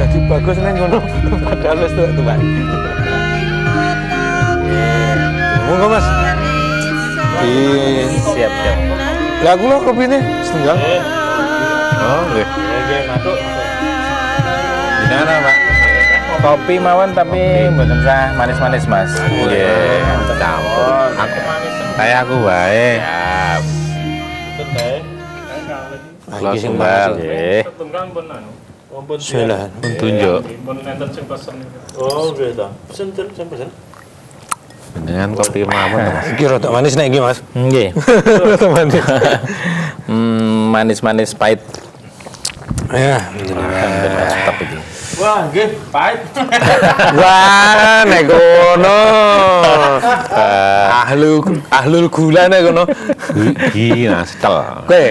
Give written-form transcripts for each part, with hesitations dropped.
Jadi bagus nih ngono. Padahal wis tuwek-tuwek. Monggo Mas. Siap. Lah kula kopine setengah. Oh, nggih. Nggih, matuk. Gimana, Pak? Kopi mawon tapi mboten usah manis-manis, Mas. Nggih, campur. Kayak aku wae. Siap. Kula sunggal nggih. Tunggang pun anu. Salah. Tunjuk. Pun enten sing pesen. Oh, nggih ta. Pesen. Dengan kopi mawon, Mas. Iki rada manis nek iki, Mas. Nggih. Rada manis. Manis-manis pahit. Ya, Alhamdulillah, tetap iki. Wah, nggih, pahit. wah nek kono. Ahlul gula nek kono. Iki nastel. Kowe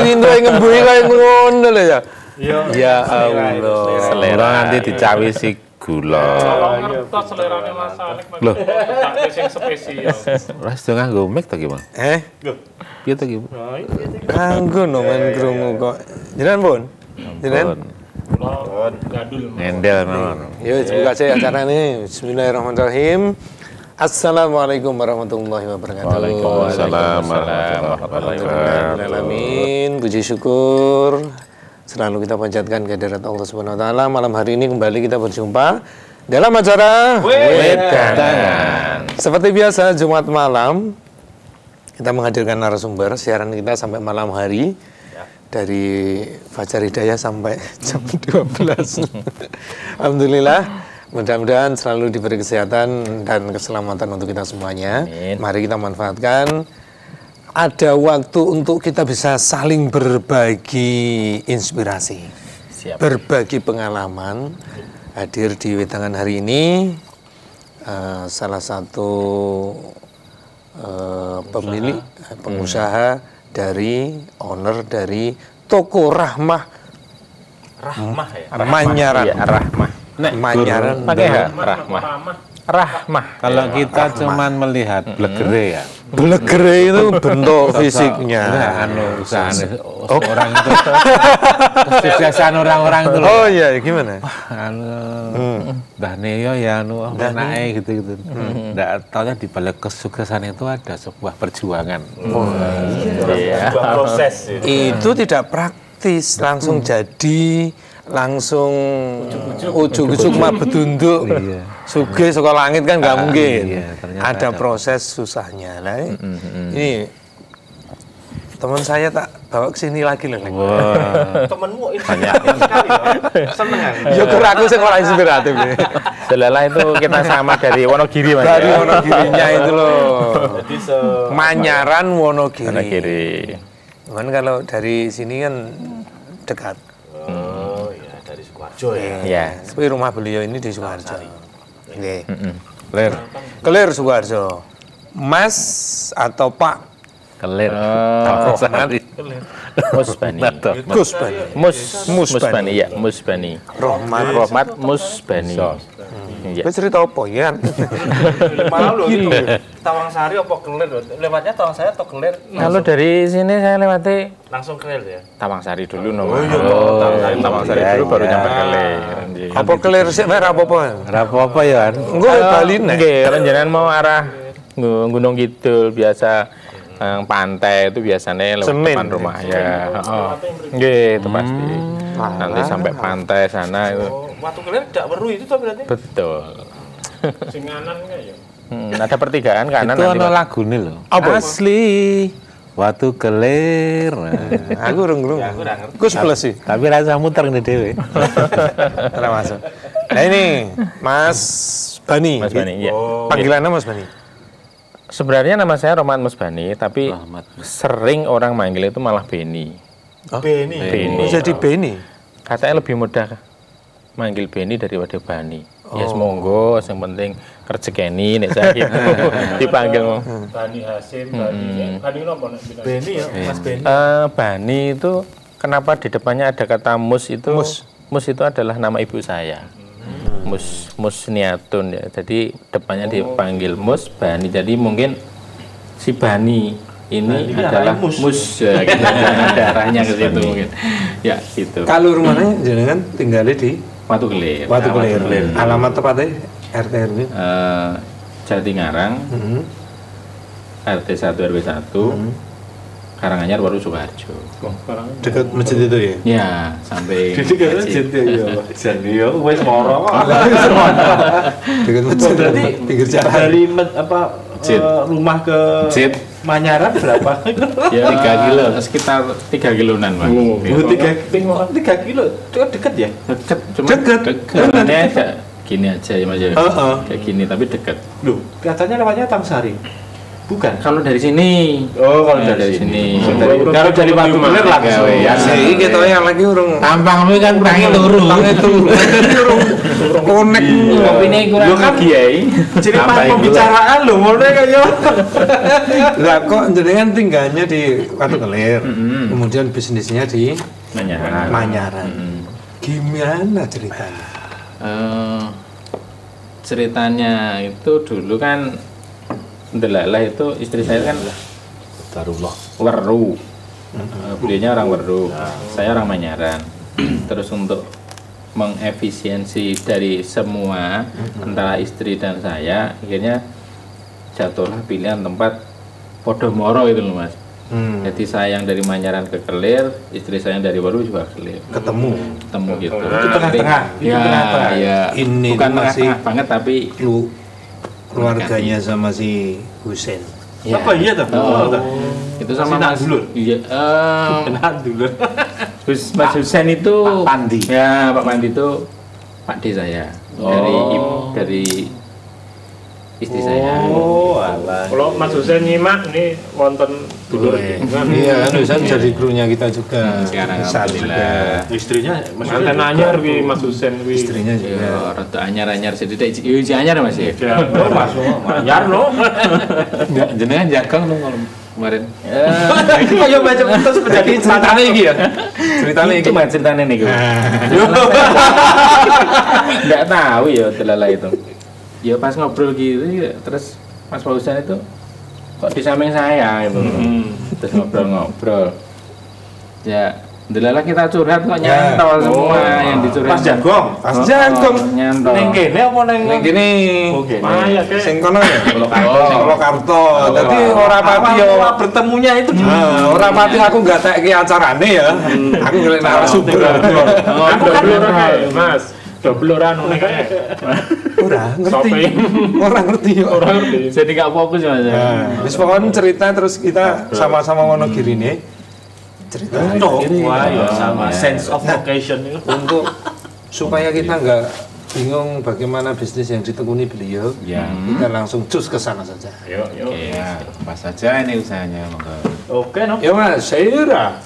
nginto ngembui kaya ngono lho ya. Iya. Ya Allah. Selera nanti dicawisi gula. Kalau ngertos selerane Mas Alek Loh. tak sing spesial. Ora sedo nganggo mic ta ki, Mas? Piye ta ki? Kanggo no men krungu kok. Jenengan pun? Jenengan? Gadul. Ngendel mawon. Yo buka saya acara ini. Bismillahirrahmanirrahim. Assalamualaikum warahmatullahi wabarakatuh. Waalaikumsalam warahmatullahi wabarakatuh. Alamin. Puji syukur selalu kita panjatkan kehadirat Allah Subhanahu wa taala. Malam hari ini kembali kita berjumpa dalam acara Wedangan. Seperti biasa Jumat malam kita menghadirkan narasumber siaran kita sampai malam hari. Dari Fajar Hidayah sampai jam 12. Alhamdulillah, mudah-mudahan selalu diberi kesehatan dan keselamatan untuk kita semuanya. Amin. Mari kita manfaatkan ada waktu untuk kita bisa saling berbagi inspirasi, Siap. berbagi pengalaman. Hadir di Wedangan hari ini salah satu pemilik pengusaha dari owner dari toko Rahmah ya. Manyaran. Iya, Rahmah. Manyaran. Pakai H, Rahmah. Rahmah. Kalau kita cuman melihat blegere ya. Blegere itu bentuk fisiknya. Usahane orang itu. Kesuksesan orang-orang itu loh. Oh iya, gimana? Mbah Neo ya anake gitu-gitu. Nggak taunya di balik kesuksesan itu ada sebuah perjuangan. Iya. Proses Itu tidak praktis, langsung jadi, langsung ujuk-ujuk mah bedunduk. Sugih saka langit kan nggak mungkin. Iya, ternyata ada proses susahnya. Nah, ini teman saya tak bawa ke sini lagi loh. temenmu inspiratif sekali ya. Seneng kan? Ya kira aku sih orang inspiratif. Selala itu kita sama dari Wonogiri, Mas. Dari Wonogirinya itu loh. Jadi Manyaran Wonogiri. Wonogiri. Kan kalau dari sini kan dekat. Oh iya, dari Sukoharjo ya. Iya. Tapi rumah beliau ini di Sukoharjo. Oke. Clear. Clear Sukoharjo. Mas atau Pak? Clear. Musbani. Kusbani. Musbani ya, Musbani. Rohmat Musbani. Iya. Kau cerita apa ya? Malah lo gitu. Tawangsari apa Kelir? Lewatnya Tawangsari atau Kelir? Kalau dari sini saya lewati Langsung Kelir ya. Tawangsari dulu no. Tawangsari Tawangsari dulu baru nyampe Kelir. Apa Clear sih? Apa? Apa ya? Enggak Bali nih. Nggih, kalau jenengan mau arah Gunung Kidul biasa pantai itu biasanya lewat Senin. depan rumah ya. Nggih, itu pasti. Nanti sampai pantai sana itu. Waktu Kelir tidak perlu itu tuh berarti? Betul. Singanan enggak ya? Ada pertigaan kanan Itu nanti. ono Pak. lagune lho. Apa? Asli. Watu kelir. Aku urung. Kus plus sih. Tapi rasa muter ngene dhewe. Ora masuk. Nah ini Mas Bani. Mas Bani, iya. Panggilannya Mas Bani. Sebenarnya nama saya Rohmat Musbani, tapi sering orang manggil itu malah Beni. Beni. Oh, jadi Beni. Katanya lebih mudah manggil Beni daripada Bani. Ya semonggo, yang penting rezekeni nek saya dipanggil. Bani Hasim, Bani apa? Beni ya, Mas Beni. Bani itu kenapa di depannya ada kata mus itu? Mus itu adalah nama ibu saya. Musniatun ya. Jadi depannya dipanggil Mus Bani. Jadi mungkin si Bani ini adalah mus ya, gitu. Darahnya ke situ mungkin. Ya, gitu. Kalau rumahnya jenengan tinggalnya di Watu Kelir. Watu Nah, Kelir. Alamat tepatnya RT RW. Jatingarang, Hmm. RT 1 RW 1, Karanganyar Waru Sukoharjo. Dekat masjid itu ya. Ya, sampai Jadi masjid. jadi ya wis moro kok. Dekat masjid. Berarti pinggir jalan. dari Masjid. Rumah ke Masjid. Manyaran berapa? Ya 3 kilo, sekitar 3 kiloan Mas. Oh, Iya. 3 kilo. Itu kan deket ya? Deket, cuma Deket. Jalannya kayak gini aja ya Mas ya. Heeh. Kayak gini tapi deket. Loh, katanya lewatnya Tangsari. Bukan. Kalau dari sini. Oh, kalau Ya, dari sini. Kalau dari Watu Kelir langsung. Ya sih, kita yang lagi urung Tampangmu kan tangi turu. itu konek. Kopine kurang Lo kan kiai. Jadi Apa pas itu? pembicaraan lo mulai kayaknya. Lah kok jenengan tinggalnya di Watu Kelir, kemudian bisnisnya di Manyaran. Manyaran. Gimana ceritanya? Ceritanya itu dulu kan Delalah itu istri saya kan Darullah. Weru. Beliaunya orang Weru, saya orang Manyaran. Terus untuk mengefisiensi dari semua antara istri dan saya, akhirnya jatuhlah pilihan tempat Podomoro itu loh Mas. Jadi saya yang dari Manyaran ke Kelir, istri saya yang dari Weru juga Kelir. Ketemu Ketemu gitu. Itu tengah-tengah. Itu Ya, tengah-tengah. ya. Ini Bukan masih- tengah-tengah banget tapi keluarganya sama si Husen. ya. Apa iya tapi? Oh. Oh. Itu sama Masih Mas. dulur? Iya. Kenal dulu. Mas Husen itu Pak Pandi. Ya, Pak Pandi itu Pak D saya. Dari istri saya. Oh, alah. Kalau Mas Husen nyimak nih wonten dulur hubungan. Iya kan Husen jadi krunya kita juga. Sekarang Besar juga. alhamdullah. Istrinya Mantan anyar wi Mas Husen wi. Istrinya Ya, juga. rada anyar-anyar sedikit. Iya, anyar Mas ya. Ya, no, Mas anyar no. Enggak, jenengan jagang dong kalau kemarin. itu kayak macam terus menjadi Ceritanya iki ya. Ceritanya iki. Itu Mas ceritanya nih gue. Enggak tahu ya Delala itu. Ya pas ngobrol gitu ya, terus Mas Fauzan itu kok di samping saya gitu. Terus ngobrol-ngobrol. Ya, Delala kita curhat kok nyantol semua yang dicurhat. Pas jagong. Pas jagong. Nyantol. Neng kene apa neng? Ning kene. Oke. Maya ke. Sing kono ya. Purwokarto. Purwokarto. Dadi ora pati yo. Bertemunya itu di Ora pati aku enggak tekke acarane ya. Aku golek narasumber. Aku kan dulur kae, Mas. Double ora ngono kae. Ora ngerti. Shopping. Ora ngerti yo. Ora ngerti. Jadi nggak fokus Mas. Wis pokoknya cerita terus kita sama-sama ngono girine. Cerita. Wah, ya sama sense of vocation itu. Untuk supaya kita nggak bingung bagaimana bisnis yang ditekuni beliau, Ya. kita langsung cus ke sana saja. Yuk, yuk. Ya, pas saja ini usahanya. Monggo. Oke, no. Ya Mas, Syira.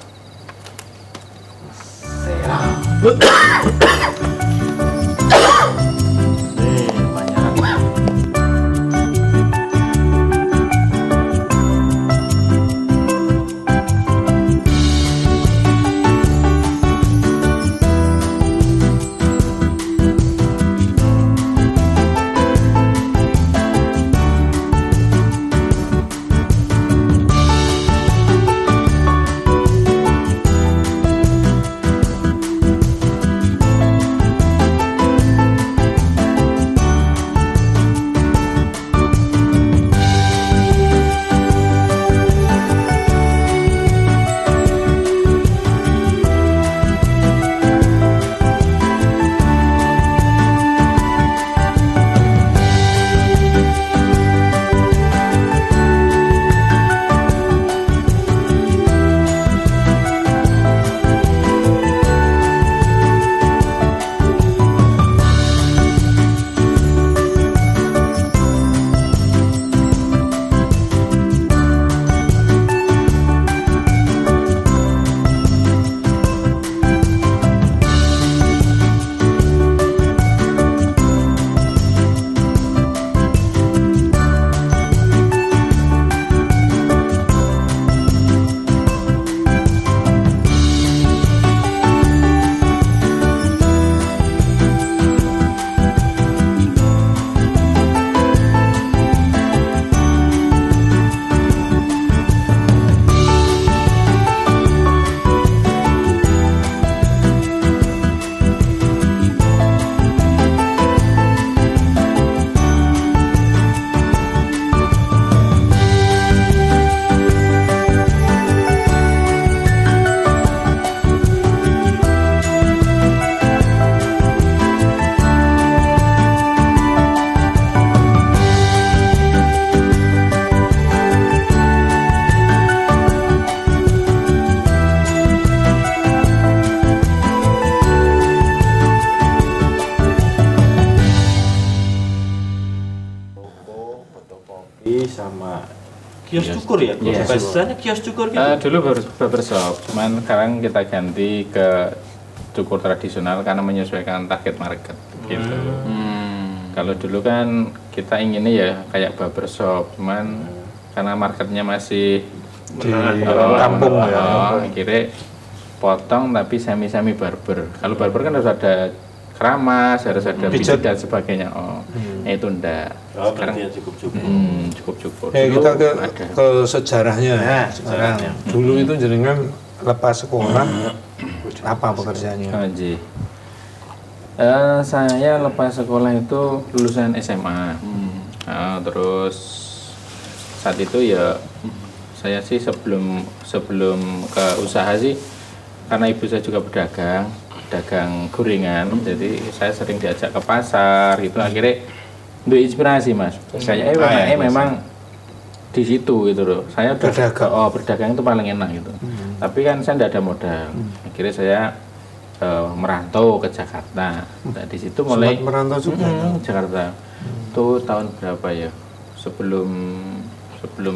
sama kios cukur ya? Iya. Bahasanya kios cukur gitu. Dulu barbershop, cuman sekarang kita ganti ke cukur tradisional karena menyesuaikan target market gitu. Kalau dulu kan kita inginnya ya kayak barbershop, cuman karena marketnya masih Di kampung ya. akhirnya potong tapi semi barber. Kalau barber kan harus ada keramas, harus ada pijat dan sebagainya. Itu enggak. Sekarang cukup cukur. Cukup cukur. Kita Dulu ke sejarahnya. Sejarahnya. Dulu itu jenengan lepas sekolah apa pekerjaannya? Saya lepas sekolah itu lulusan SMA. Terus saat itu ya saya sih sebelum ke usaha sih, karena ibu saya juga dagang gorengan, jadi saya sering diajak ke pasar gitu, akhirnya untuk inspirasi mas. Saya memang di situ gitu loh. Saya berdagang itu paling enak gitu. Tapi kan saya tidak ada modal. Akhirnya saya merantau ke Jakarta. Nah, di situ mulai merantau juga. Jakarta. Itu tahun berapa ya? Sebelum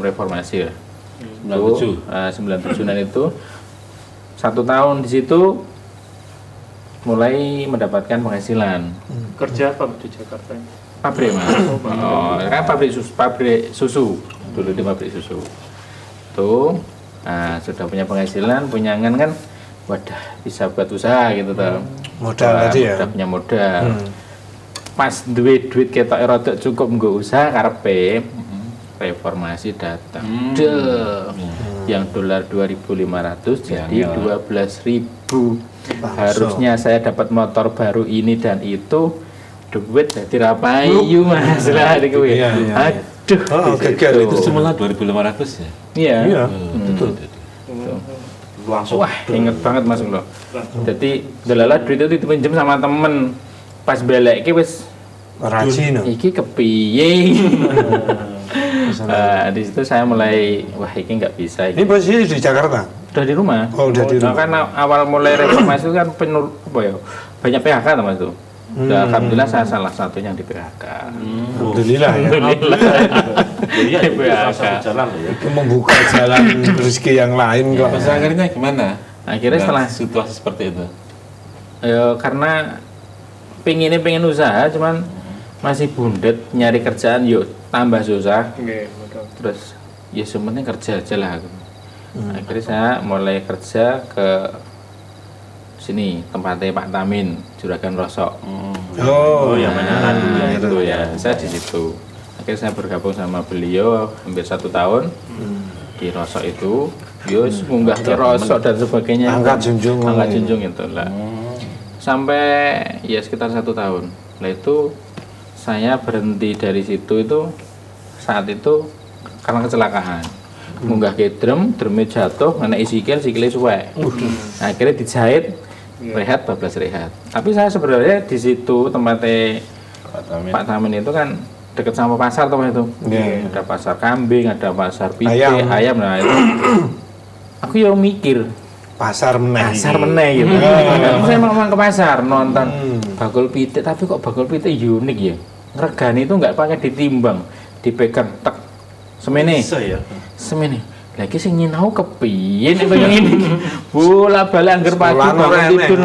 reformasi ya. 97 dan itu 1 tahun di situ mulai mendapatkan penghasilan. Kerja apa di Jakarta? Pabrik mas. Kan pabrik susu dulu di pabrik susu. Tuh, sudah punya penghasilan, punya angan kan, wadah bisa buat usaha gitu tuh. Modal tadi ya. Udah punya modal. Pas duit ketok rodok cukup nggo usaha karepe reformasi datang. Yang dolar 2.500 jadi 12.000. Harusnya saya dapat motor baru ini dan itu, duit jadi rapayu mas lah niku. Aduh. Itu semula 2.500 ya? Iya. Betul. Langsung. Wah, inget banget mas lo. Jadi delala duit itu dipinjam sama temen. Pas balik wis rajin. Iki kepiye? Di situ saya mulai, wah ini nggak bisa. Ini posisi di Jakarta? Udah di rumah. Oh, udah di rumah. Karena awal mulai reformasi itu kan banyak PHK mas tuh. Alhamdulillah saya salah satunya di PHK. Alhamdulillah ya. Iya, Di PHK. jalan ya. Itu membuka jalan rezeki yang lain kok. Pas akhirnya gimana? Akhirnya setelah situasi seperti itu. Karena pengen usaha, cuman masih bundet nyari kerjaan, yuk tambah susah. Terus ya sebenarnya kerja aja lah. Akhirnya saya mulai kerja ke sini tempatnya Pak Tamin, Juragan Rosok. Yang Menyaran Itu ya, saya di situ. Akhirnya saya bergabung sama beliau hampir 1 tahun di Rosok itu. Yus munggah ke Rosok dan sebagainya. Angkat junjung itu lah. Sampai ya sekitar 1 tahun. Nah itu saya berhenti dari situ itu saat itu karena kecelakaan. Munggah ke drumnya jatuh, kena sikilnya suwek. Nah, akhirnya dijahit, rehat, bablas rehat. Tapi saya sebenarnya di situ tempatnya Pak Tamin itu kan dekat sama pasar tuh itu. Ada pasar kambing, ada pasar pite, ayam. Nah itu aku ya mikir pasar meneh gitu. Saya memang ke pasar nonton bakul pite, tapi kok bakul pite unik ya. Regane itu nggak pakai ditimbang, dipegang tek semene. Semene. Lagi sing nyinau kepiye nek koyo ngene. Bola-bali angger pagi bangun tidur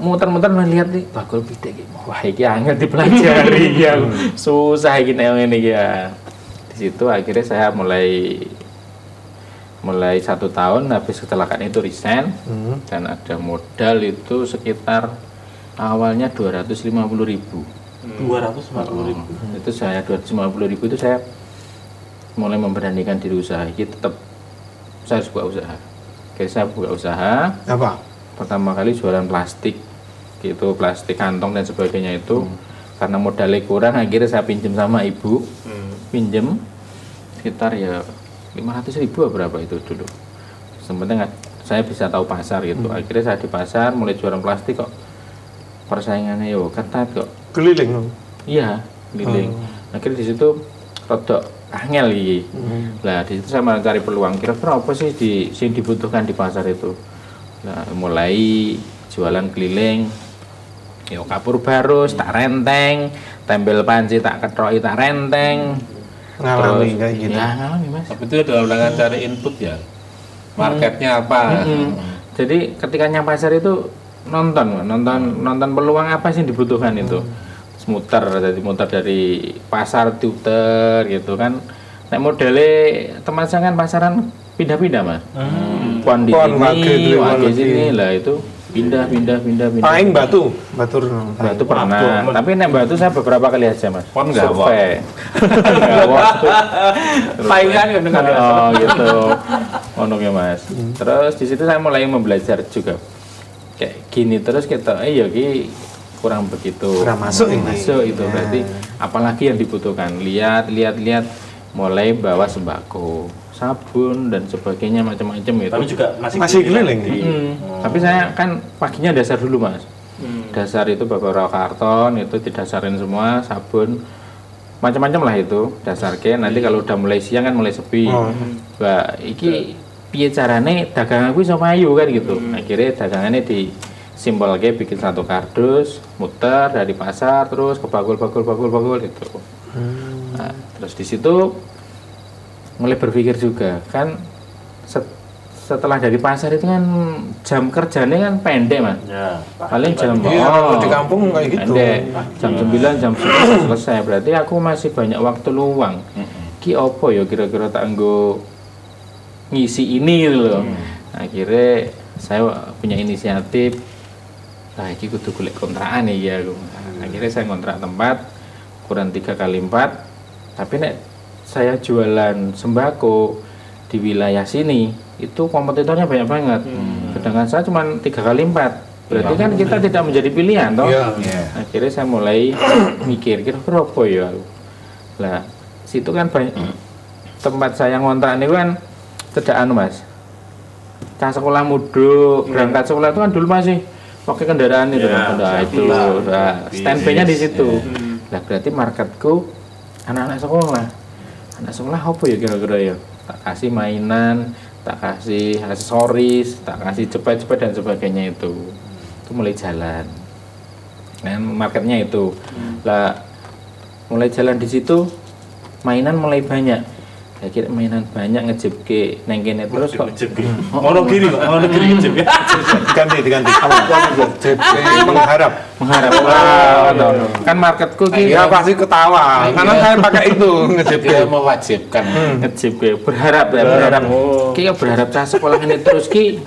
muter-muter melihat nih bakul pite iki. Wah, iki angel dipelajari ya. Susah iki nek ngene iki ya. Di situ akhirnya saya mulai 1 tahun habis kecelakaan itu resign dan ada modal itu sekitar awalnya 250.000. 250.000. Itu saya 250.000 itu saya mulai memberanikan diri usaha. Ini tetap saya harus buka usaha. Oke, saya buka usaha. Apa? Pertama kali jualan plastik, gitu, plastik kantong dan sebagainya itu. Karena modalnya kurang, akhirnya saya pinjam sama ibu, pinjam sekitar ya 500.000 berapa itu dulu. Sebenarnya saya bisa tahu pasar gitu. Akhirnya saya di pasar mulai jualan plastik kok persaingannya yo ketat kok. Keliling. Iya, keliling. Akhirnya di situ rodok angel iki. Nah, di situ saya mencari peluang. Kira-kira apa sih yang dibutuhkan di pasar itu? Nah, mulai jualan keliling. Yo kapur barus tak renteng, tempel panci tak ketroki tak renteng. Ngalami Terus, kayak gitu. Ya ngalami mas. Tapi itu dalam rangka cari input ya. Marketnya apa? Jadi ketika nyampe pasar itu nonton peluang apa sih yang dibutuhkan itu. Terus muter dari pasar diuter gitu kan. Nek modelnya teman saya kan pasaran pindah-pindah mas. Pon di sini, wage sini lah itu pindah. Paling batu pernah. Tapi nek batu saya beberapa kali aja mas. Pon nggak, survei. Palingan kan Oh gitu. Onongnya mas. Terus di situ saya mulai membelajar juga. Kayak gini terus kita, iya ki kurang begitu. Kurang masuk ini. Masuk itu berarti apalagi yang dibutuhkan. Lihat. Mulai bawa sembako, sabun dan sebagainya macam-macam itu. Tapi juga masih keliling. Tapi saya kan paginya dasar dulu mas. Dasar itu beberapa karton itu didasarin semua, sabun macam-macam lah itu dasarnya. Nanti kalau udah mulai siang kan mulai sepi. Wah, iki piye carane dagangan kuwi iso payu kan gitu. Akhirnya dagangannya disimbolke bikin satu kardus, muter dari pasar terus ke bakul gitu. Nah, terus di situ mulai berpikir juga kan setelah dari pasar itu kan jam kerjanya kan pendek mas. Ya, Paling jam Di kampung kayak gitu. pendek. Jam 9 jam 10 selesai. Berarti aku masih banyak waktu luang. Ki opo ya kira-kira tak nggo ngisi ini gitu loh. Akhirnya saya punya inisiatif. Nah, iki kudu golek kontrakan ya aku. Akhirnya saya kontrak tempat ukuran 3x4. Tapi nek saya jualan sembako di wilayah sini itu kompetitornya banyak banget. Sedangkan saya cuma 3x4. Berarti kan kita tidak menjadi pilihan toh. Akhirnya saya mulai mikir kira-kira apa ya. Lah, situ kan banyak tempat saya ngontrak ini kan tidak mas. Cah sekolah muduk, berangkat sekolah itu kan dulu masih pakai kendaraan itu itu. Nah, standby-nya di situ. Lah berarti marketku anak-anak sekolah. Anak sekolah apa ya kira-kira ya? Tak kasih mainan, tak kasih aksesoris, tak kasih cepet-cepet dan sebagainya itu mulai jalan. Nah, marketnya itu. Lah mulai jalan di situ, mainan mulai banyak. Saya kira mainan banyak ngejep ke neng kene terus kok. Ono kiri ngejep ya. Diganti. Mengharap. Kan marketku ki Ya pasti ketawa. Karena saya pakai itu ngejep. Dia mewajibkan. ngejep ke berharap. Ki berharap cah sekolah ini terus ki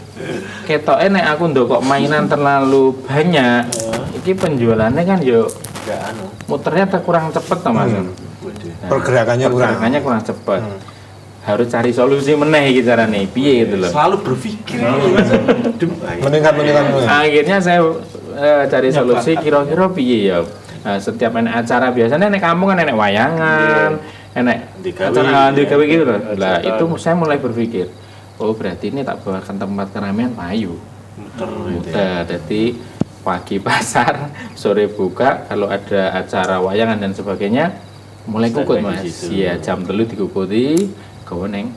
ketoke nek aku ndok kok mainan terlalu banyak. Iki penjualannya kan yo muternya kurang cepet to Mas. Pergerakannya kurang cepat. Harus cari solusi meneh iki carane piye gitu loh. Selalu berpikir. meningkat. Akhirnya saya cari solusi kira-kira piye ya. Nah, setiap enek acara biasanya enek kampung kan enek wayangan, enek acara digawe gitu loh. Lah itu saya mulai berpikir, oh berarti ini tak bawakan tempat keramaian payu. Muter. Jadi pagi pasar, sore buka, kalau ada acara wayangan dan sebagainya mulai kukut mas, iya jam 3 dikukuti, kau neng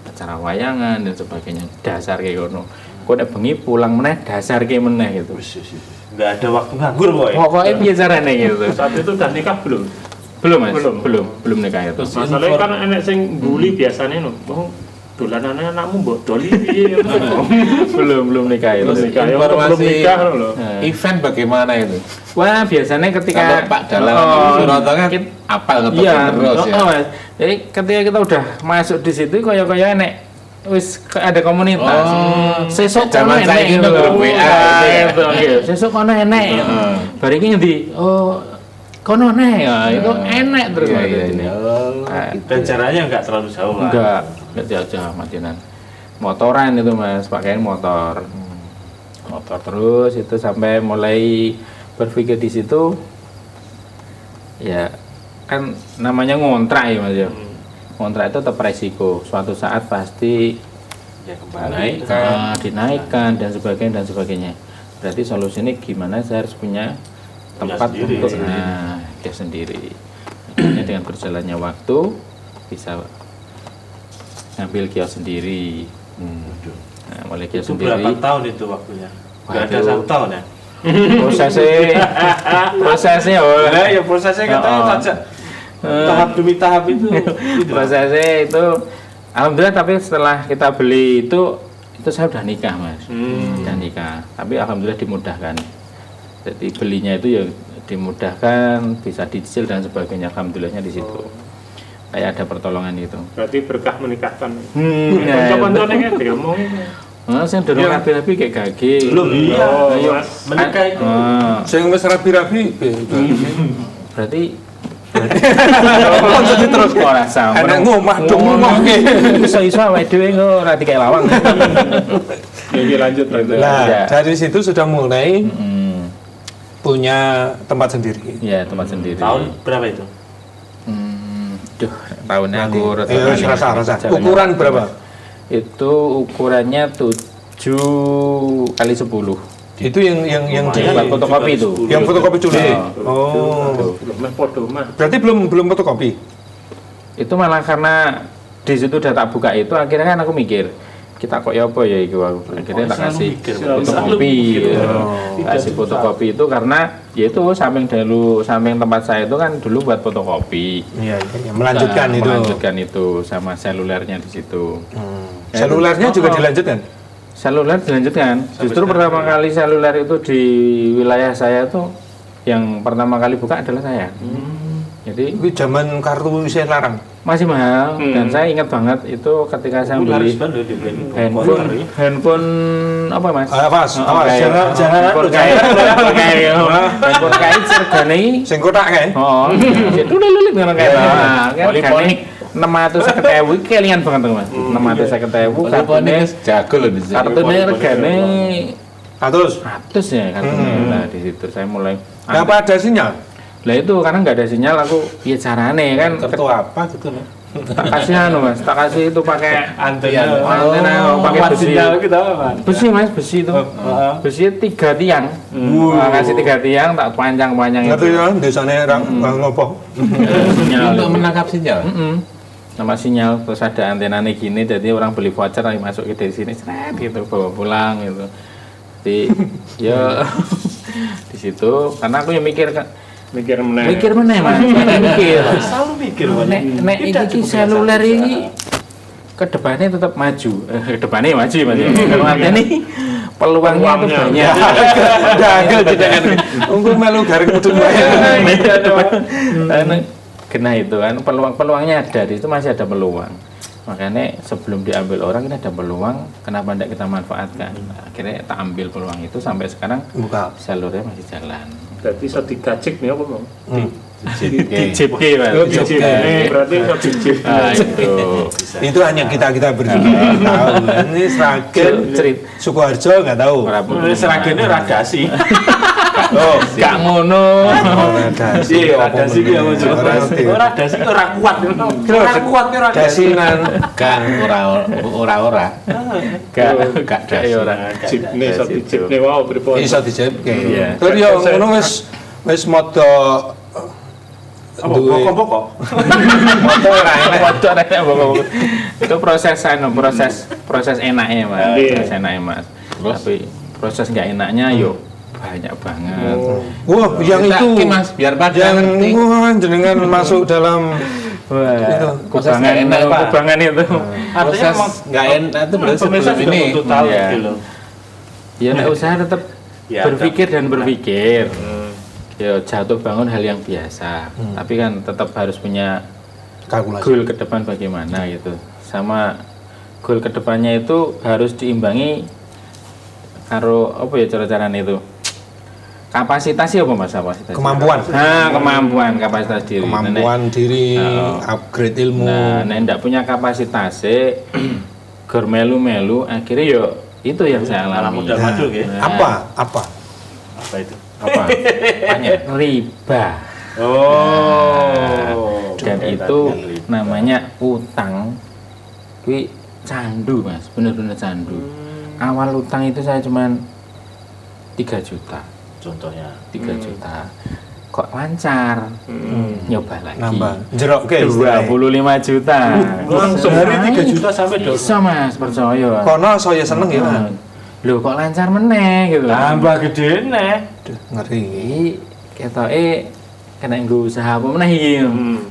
acara wayangan dan sebagainya, dasar kayak gono. Kau udah bengi pulang meneh, dasar kayak meneh gitu. Nggak ada waktu nganggur boy. Pokoknya biasanya gitu. Saat itu udah nikah belum? Belum mas, belum nikah itu. Masalahnya kan enek sing bully biasanya no. Dolanane anakmu mbok doli piye belum nikah itu. Belum nikah loh. Event bagaimana itu? Wah biasanya ketika Kalau Pak dalam Suroto kan apal ngetopin terus ya. Mas. Jadi ketika kita udah masuk di situ kaya enek wis ada komunitas. Sesuk zaman saya ini grup WA. Sesuk kono enek. Bar iki ngendi? Oh kono nek itu enek terus. Dan caranya nggak terlalu jauh lah. Enggak jauh matinan. Motoran itu mas, pakaian motor terus itu sampai mulai berpikir di situ ya kan namanya ngontrak ya mas ya. Ngontrak itu tetap resiko, suatu saat pasti Ya kembali. dinaikkan dan sebagainya. Berarti solusinya gimana? Saya harus punya tempat sendiri. untuk dia sendiri. Akhirnya dengan berjalannya waktu bisa ngambil kios sendiri. Nah, mulai kios Itu sendiri. berapa tahun itu waktunya? Nggak ada Waduh. 1 tahun ya? prosesnya Nah, ya prosesnya katanya saja. tahap demi tahap itu. Prosesnya itu alhamdulillah, tapi setelah kita beli itu saya udah nikah Mas. Udah nikah, tapi alhamdulillah dimudahkan. Jadi belinya itu ya dimudahkan, bisa dicicil dan sebagainya, alhamdulillahnya di situ. Kayak ada pertolongan itu. Berarti berkah menikahkan. Ya, Kanca-kancane kan diomongin. Sing durung rapi-rapi kayak gage. Belum iya. Ayo Menikah itu. Sing wis rapi-rapi. Berarti Jadi terus ora sama. ana ngomah dong ngomongke. Iso-iso awake dhewe engko ora dikek lawang. Jadi lanjut berarti. Nah, Ya. dari situ sudah mulai punya tempat sendiri. Ya, tempat sendiri. Tahun berapa itu? Duh, tahunnya aku Rasa. Ukuran berapa? Itu ukurannya 7 kali 10. Itu yang Buat fotokopi itu. yang fotokopi dulu. Ya. Oh. Meh podo mah. Berarti belum fotokopi. Itu malah karena di situ udah tak buka itu, akhirnya kan aku mikir, kita kok ya apa ya itu aku. Akhirnya tak kasih fotokopi. Kasih fotokopi itu karena ya itu samping tempat saya itu kan dulu buat fotokopi. Iya, melanjutkan itu. Melanjutkan itu sama selulernya di situ. Selulernya juga dilanjutkan. Seluler dilanjutkan. Justru pertama kali seluler itu di wilayah saya tuh yang pertama kali buka adalah saya. Jadi Itu zaman kartu saya larang. masih mahal dan saya ingat banget itu ketika saya beli handphone apa Mas? Awas. Jangan handphone kait sergane Sing kotak kae. oh lulit ngono kae. Poliponik 650 kelingan banget tuh Mas. 650 kartune jago loh di sini. kartune regane 100. ya kartunya. Nah, di situ saya mulai Apa ada sinyal? lah itu karena nggak ada sinyal aku ya carane kan Kartu apa gitu loh. tak kasih Mas, tak kasih itu pakai Antena. pakai besi. Kita apa? Besi Mas, besi itu. Besi 3 tiang. Kasih 3 tiang tak panjang-panjang Ngerti itu. ya, desane ngopo. Sinyal. Untuk menangkap sinyal. Nama sinyal terus ada antenanya gini, jadi orang beli voucher lagi masuk ke dari sini seret gitu bawa pulang gitu. Jadi ya di situ karena aku yang mikir Mikir meneh. mikir Mas, mikir. Selalu mikir banyak. Nek iki seluler ini ke depannya tetap maju. Ke depannya maju Mas. Kalau artinya peluangnya itu banyak. Dagel tidak kan. Ungu melu garing mudun wae. Kena itu kan peluangnya ada, di situ masih ada peluang. Makanya sebelum diambil orang ini ada peluang, kenapa tidak kita manfaatkan? Nah, akhirnya tak ambil peluang itu sampai sekarang Buka. salurnya masih jalan. Berarti iso digajik nih apa Bang? Dicip Mas. Dijip. Berarti iso dijip. Ah, itu. Itu hanya kita berdua tahu. Ini Sragen, Sukoharjo nggak tahu. Seragennya radasi. Oh, Gak ngono. Iya, radasi ki apa juga. Radasi ki ora kuat. Ora kuat ki radasi. Dasinan. Kan ora. Gak dasi ora. Jipne iso dijipne wow pripun. Iso dijepke. Iya. Terus yo ngono wis moto duwe Pokok-pokok. Moto ora enak. Moto ora enak pokok. Itu proses enaknya Mas. Proses enaknya Mas. Tapi proses nggak enaknya yo banyak banget. wah, yang itu Mas biar pada yang ngerti. wah jenengan masuk dalam Wah, proses kubangan nggak enak, Pak. kubangan itu. Proses nggak enak itu berarti Pemirsa sebelum juga ini. butuh tahu Iya. gitu loh. Ya nek usaha tetap Ya, berpikir dan berpikir. Ya jatuh bangun hal yang biasa. Tapi kan tetap harus punya kalkulasi. goal ke depan bagaimana gitu. Sama goal ke depannya itu harus diimbangi karo apa ya cara-caranya itu. Kapasitasnya apa Mas kapasitas? Kemampuan. Nah, kemampuan kapasitas diri. Kemampuan diri, upgrade ilmu. Nah, nek ndak punya kapasitasnya ger melu-melu akhirnya yo itu yang saya Malah alami. mudah maju ya. Apa? Apa itu? Apa? Riba. Oh. Dan itu namanya utang. Kui candu Mas, bener-bener candu. Awal utang itu saya cuman 3 juta. Contohnya 3 juta. Kok lancar? Nyoba lagi. Nambah. Jerok ke 25 juta. langsung hari 3 juta sampai 2. Bisa Mas, percaya. Kono saya seneng ya. Loh kok lancar meneh gitu. Tambah gede nih. Ngeri. Jadi ketoke kena nggo usaha apa meneh iki.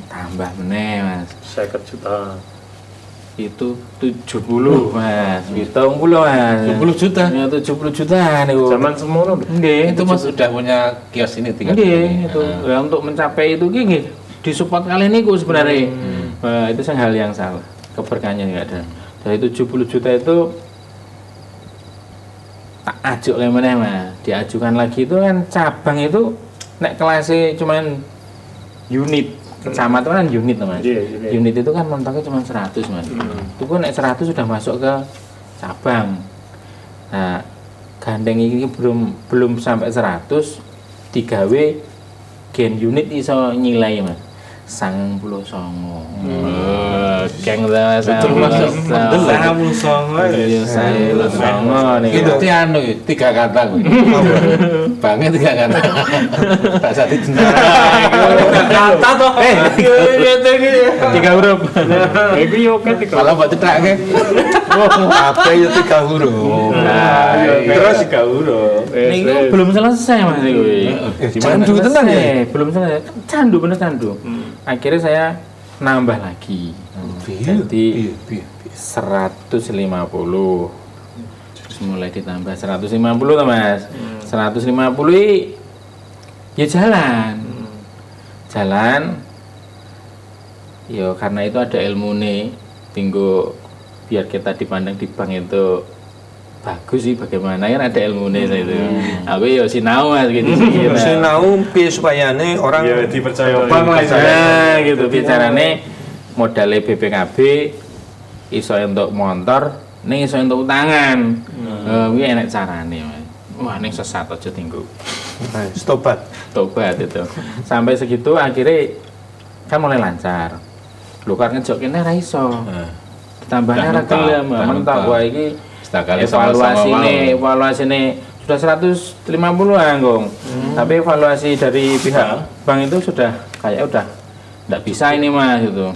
Tambah meneh, Mas. 50 juta. Itu 70, Mas. 70, Mas. 70 juta. Ya 70 juta niku. Zaman semono lho. Nggih, Itu Mas sudah punya kios ini 3 nggih, itu. Ya untuk mencapai itu nggih disupport kali niku sebenarnya. Itu hal yang salah. Keberkahannya enggak ada. Dari 70 juta itu tak ajuk lagi meneh, Mas. Diajukan lagi itu kan cabang itu nek kelasnya cuman unit. Kecamatan kan unit, Mas. Iya, Unit itu kan mentoknya cuma 100, Mas. Itu kan nek 100 sudah masuk ke cabang. Nah, gandeng ini belum sampai 100 digawe gen unit iso nyilai, Mas. 99. Geng lah termasuk Kamu songo ya. Saya songo nih. Itu anu 3 kata kuwi. Banget 3 kata. Tak sati dendam. Kata toh. Tiga huruf. Iku yo kan Malah mbok cethake. Apa ya 3 huruf. terus gak urut. Ini belum selesai, Mas iku. Candu tenan ya? Belum selesai. Candu bener candu. Akhirnya saya nambah lagi. Jadi 150. Terus mulai ditambah 150 tuh, Mas. 150 ya jalan. Jalan. Ya karena itu ada ilmu nih. Tinggu biar kita dipandang di bank itu bagus sih, bagaimana kan ada ilmunya itu. Aku ya sinau, Mas, gitu. Sinau piye supaya orang Ya dipercaya. Bang lah gitu bicarane modalnya BPKB iso untuk motor, ning iso untuk utangan. Kuwi enak carane, Mas. Wah, ning sesat aja tinggu. Tobat. Tobat itu. Sampai segitu akhirnya kan mulai lancar. Lho kan ngejok kene ra iso. Tambahnya ra gelem, mentok wae iki evaluasi ini sudah 150-an, Gong. Tapi evaluasi dari pihak bank itu sudah kayak udah enggak bisa ini, Mas, gitu.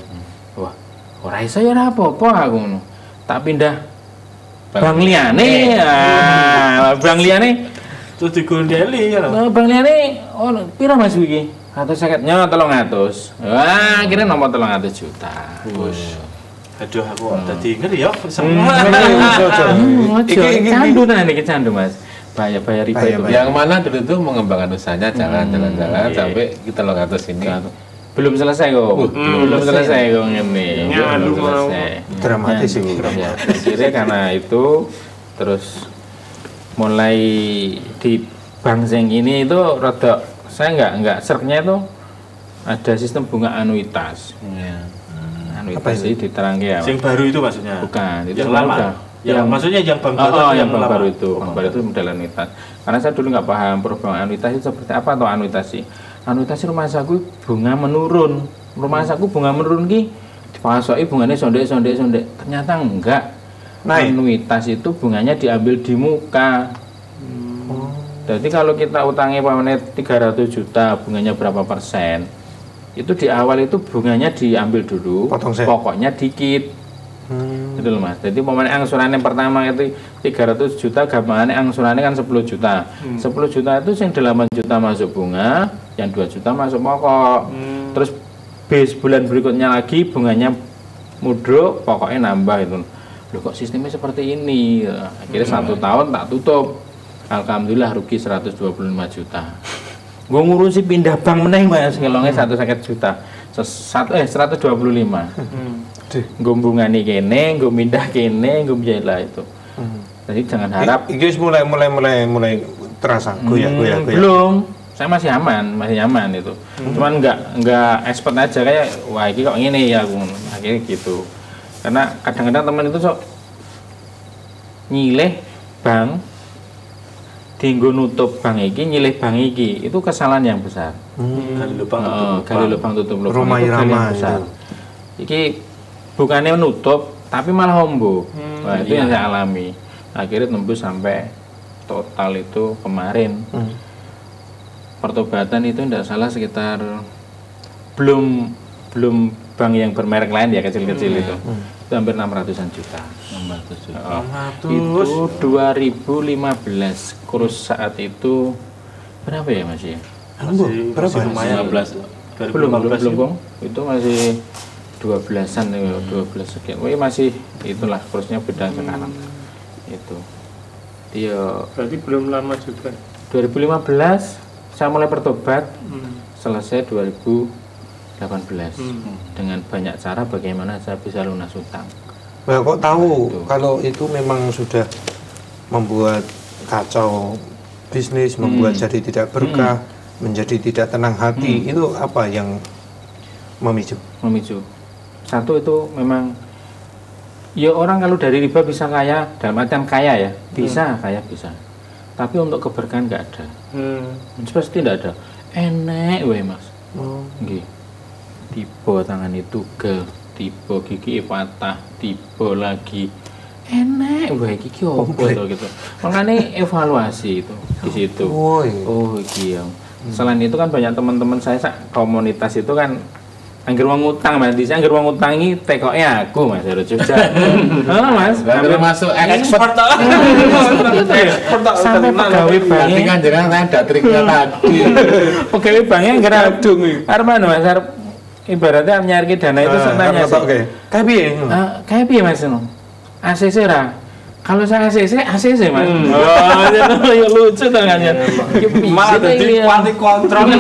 Wah, ora iso ya ora apa-apa aku ngono. Tak pindah bank liyane. Bank liyane Terus digondeli ya lho. bank liyane piro, Mas iki? 150 nya 300. Wah, kira nomor 300 juta. Aduh aku dadi ngeri ya. Iki candu tenan iki candu, Mas. Bayar riba itu. Yang mana dulu itu mengembangkan usahanya jalan sampai kita 300 ini. Belum selesai kok. Belum selesai kok ini. Belum selesai. Dramatis ini. Ya, akhirnya karena itu terus mulai di bank sing ini itu rada saya enggak serknya itu ada sistem bunga anuitas. Anuitas ini diterangke ya. Sing baru itu maksudnya. Bukan, itu yang lama. udah. Yang maksudnya yang bank baru. Yang bank baru itu. Bank baru itu model anuitas. Karena saya dulu nggak paham perubahan anuitas itu seperti apa atau anuitas sih. Anuitas rumah saku bunga menurun. Rumah saku bunga menurun ki dipasoki bunganya sondek. Ternyata enggak. Anuitas itu bunganya diambil di muka. Jadi kalau kita utangnya pamannya 300 juta, bunganya berapa persen? Itu di awal itu bunganya diambil dulu, pokoknya dikit. Gitu loh, Mas. Jadi pamannya angsurannya pertama itu 300 juta, gampangannya angsurannya kan 10 juta. 10 juta itu yang 8 juta masuk bunga, yang 2 juta masuk pokok. Terus base bulan berikutnya lagi bunganya mudruk, pokoknya nambah itu. Loh kok sistemnya seperti ini? Akhirnya 1 tahun tak tutup. Alhamdulillah rugi 125 juta. Gue ngurusi pindah bank meneh, Mas, ngelongnya 150 juta. 125. Gue bungani kene, gue pindah kene, gue biaya lah itu. Jadi jangan harap. Iki mulai terasa goyah. Belum. Saya masih aman itu. Cuman enggak expert aja kayak wah ini kok ngene ya aku. Akhirnya gitu. Karena kadang-kadang teman itu sok nyileh bank tinggu nutup bank iki, nyilih bank iki, itu kesalahan yang besar. Gali lubang tutup rumah irama besar. Iki bukannya nutup, tapi malah hombo. Nah, itu yang saya alami. Akhirnya tembus sampai total itu kemarin. Pertobatan itu tidak salah sekitar belum bank yang bermerek lain ya kecil-kecil itu hampir 600-an juta. 600 juta. Itu 2015 kurus saat itu berapa ya, Mas ya? Berapa? lumayan. 15 belum Bang. Itu masih 12-an ya, 12 sekian. Wih masih itulah kursnya beda sekarang. Itu. Iya. Berarti belum lama juga. 2015 saya mulai bertobat, selesai 2018 dengan banyak cara bagaimana saya bisa lunas utang. Nah, kok tahu kalau itu memang sudah membuat kacau bisnis, membuat jadi tidak berkah, menjadi tidak tenang hati, itu apa yang memicu? Satu itu memang ya orang kalau dari riba bisa kaya, dalam artian kaya ya, bisa kaya bisa. Tapi untuk keberkahan nggak ada. Pasti tidak ada. Enek weh Mas. Nggih. Tiba tangan itu tiba gigi patah, tiba lagi. Enek weh gigi opo to gitu. Makanya evaluasi itu di situ. Oh iki ya. Selain itu kan banyak teman-teman saya komunitas itu kan angger wong utang Mas, angger wong utang iki tekoke aku Mas harus Jogja. Heeh Mas, Baru masuk Ekspor tok. sampai pegawai Berarti banknya kan jenengan ada triknya tadi. pegawai banknya angger adung arep anu Mas, arep ibaratnya nyari dana itu senanya sih. Kayak piye Mas ngono? ACC ra. Kalau saya ACC Mas. Oh, ya lucu tangannya. Malah jadi kuanti kontrol.